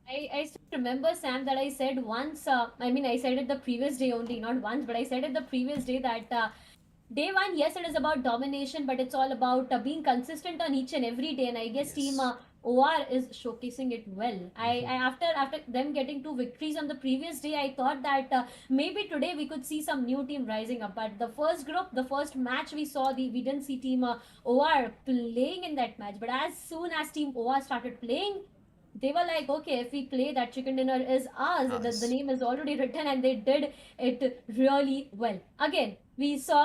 I still remember, Sam, that I said once, I said it the previous day only, not once, but I said it the previous day that day one, yes, it is about domination, but it's all about being consistent on each and every day. And I guess team Yes. OR is showcasing it well. Mhm. After them getting 2 victories on the previous day, I thought that maybe today we could see some new team rising up. But the first group, the first match we saw, we didn't see team OR playing in that match. But as soon as team OR started playing, they were like, okay, if we play, that chicken dinner is ours. The Us. name is already written, and they did it really well. Again, we saw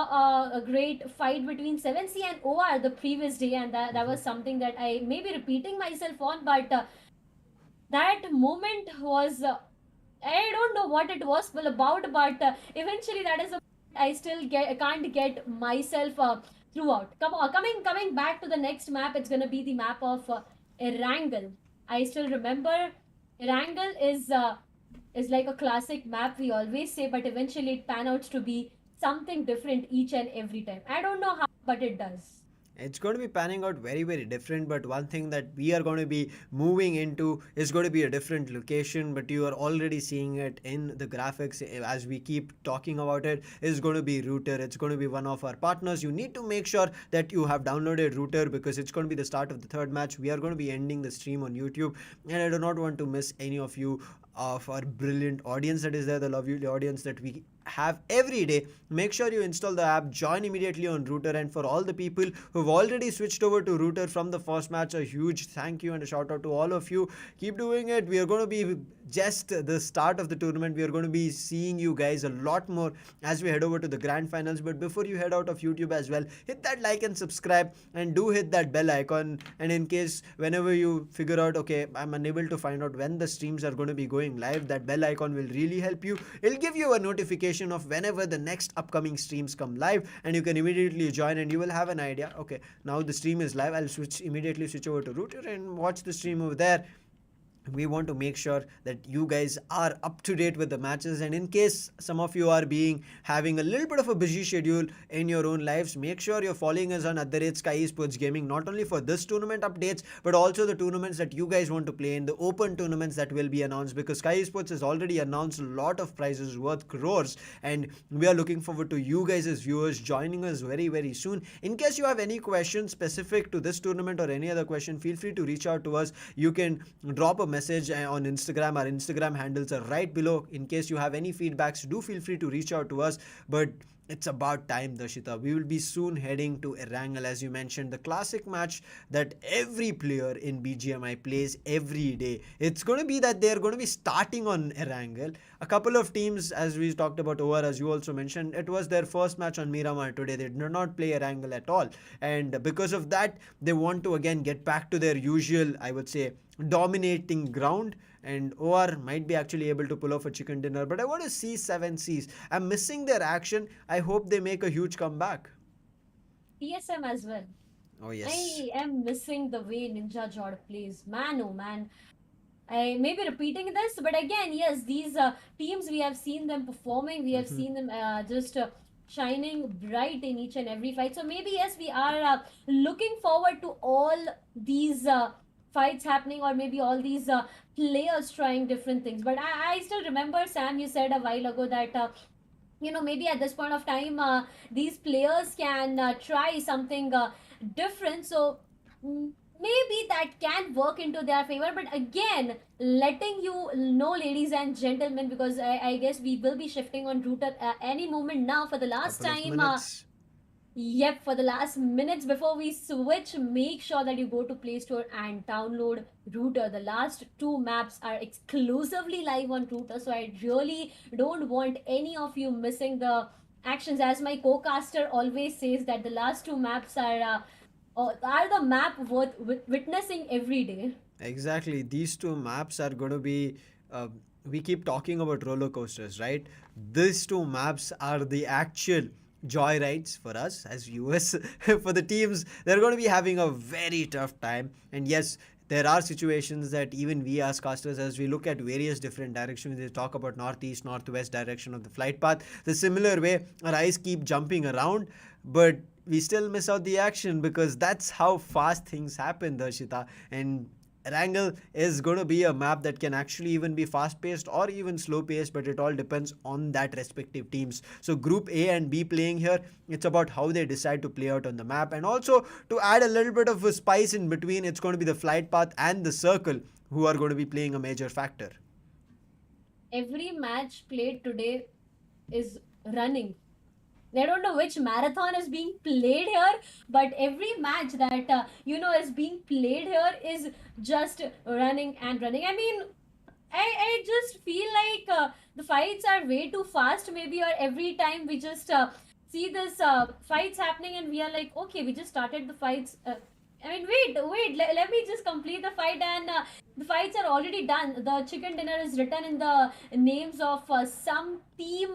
a great fight between 7C and OR the previous day, and that was something that I may be repeating myself on, but that moment was. I don't know what it was well about, but eventually that is a I still can't get myself throughout. Coming back to the next map, it's gonna be the map of Erangel. I still remember Erangel is like a classic map, we always say, but eventually it pan out to be something different each and every time. I don't know how, but it does. It's going to be panning out very, very different. But one thing that we are going to be moving into is going to be a different location. But you are already seeing it in the graphics as we keep talking about it. Is going to be Router. It's going to be one of our partners. You need to make sure that you have downloaded Router because it's going to be the start of the third match. We are going to be ending the stream on YouTube, and I do not want to miss any of you, of our brilliant audience that is there, the lovely audience that we have every day. Make sure you install the app, join immediately on Router, and for all the people who've already switched over to Router from the first match, a huge thank you and a shout out to all of you. Keep doing it. We are going to be just the start of the tournament. We are going to be seeing you guys a lot more as we head over to the grand finals. But before you head out of YouTube as well, hit that like and subscribe, and do hit that bell icon. And in case whenever you figure out, okay, I'm unable to find out when the streams are going to be going live, that bell icon will really help you. It'll give you a notification of whenever the next upcoming streams come live, and you can immediately join, and you will have an idea, okay, now the stream is live, I'll immediately switch over to Router and watch the stream over there. We want to make sure that you guys are up to date with the matches, and in case some of you are being having a little bit of a busy schedule in your own lives, make sure you're following us on @SkyEsports Gaming, not only for this tournament updates but also the tournaments that you guys want to play in, the open tournaments that will be announced, because Sky Esports has already announced a lot of prizes worth crores, and we are looking forward to you guys as viewers joining us very, very soon. In case you have any questions specific to this tournament or any other question, feel free to reach out to us. You can drop a message on Instagram. Our Instagram handles are right below. In case you have any feedbacks, do feel free to reach out to us. But it's about time, Darshita. We will be soon heading to Erangel, as you mentioned, the classic match that every player in BGMI plays every day. It's going to be that they're going to be starting on Erangel. A couple of teams, as we talked about over, as you also mentioned, it was their first match on Miramar today. They did not play Erangel at all. And because of that, they want to again get back to their usual, I would say, dominating ground, and OR might be actually able to pull off a chicken dinner. But I want to see 7Cs. I'm missing their action. I hope they make a huge comeback. TSM as well. Oh, yes. I am missing the way Ninja Jord plays. Man, oh man. I may be repeating this, but again, yes, these teams, we have seen them performing. We have seen them just shining bright in each and every fight. So maybe, yes, we are looking forward to all these fights happening, or maybe all these players trying different things. But I still remember, Sam, you said a while ago that maybe at this point of time these players can try something different. So maybe that can work into their favor. But again, letting you know, ladies and gentlemen, because I guess we will be shifting on Router any moment now for the last Couple of time. minutes. Yep, for the last minutes before we switch, make sure that you go to Play Store and download Router. The last two maps are exclusively live on Router, so I really don't want any of you missing the actions. As my co-caster always says, that the last two maps are the map worth witnessing every day. Exactly. These two maps are going to be. We keep talking about roller coasters, right? These two maps are the actual joyrides for us as viewers. For the teams, they're going to be having a very tough time. And yes, there are situations that even we as casters, as we look at various different directions, they talk about northeast, northwest direction of the flight path. The similar way, our eyes keep jumping around, but we still miss out the action because that's how fast things happen, Darshita. And Erangel is going to be a map that can actually even be fast paced or even slow paced, but it all depends on that respective teams. So Group A and B playing here, it's about how they decide to play out on the map, and also to add a little bit of a spice in between, it's going to be the flight path and the circle who are going to be playing a major factor. Every match played today is running. I don't know which marathon is being played here, but every match that is being played here is just running and running. I mean, I just feel like the fights are way too fast, maybe, or every time we just see this fights happening and we are like, okay, we just started the fights. I mean, wait, let me just complete the fight, and the fights are already done. The chicken dinner is written in the names of some team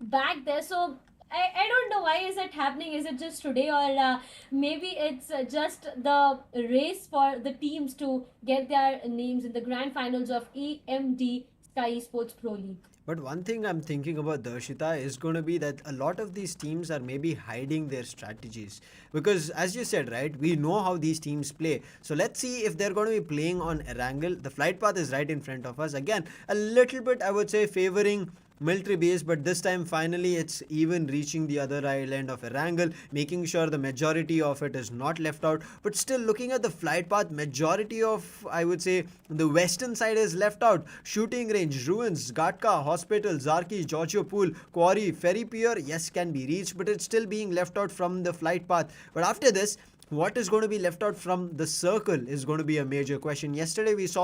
back there. So I don't know why is it happening. Is it just today, or maybe it's just the race for the teams to get their names in the grand finals of AMD Skyesports Pro League? But one thing I'm thinking about, Darshita, is going to be that a lot of these teams are maybe hiding their strategies. Because, as you said, right, we know how these teams play. So let's see if they're going to be playing on Erangel. The flight path is right in front of us. Again, a little bit, I would say, favoring military base, but this time finally it's even reaching the other island of Erangel, making sure the majority of it is not left out. But still, looking at the flight path, majority of, I would say, the western side is left out. Shooting range, ruins, Gatka, hospital, Zarki, Giorgio Pool, quarry, ferry pier, yes, can be reached, but it's still being left out from the flight path. But after this, what is going to be left out from the circle is going to be a major question. Yesterday we saw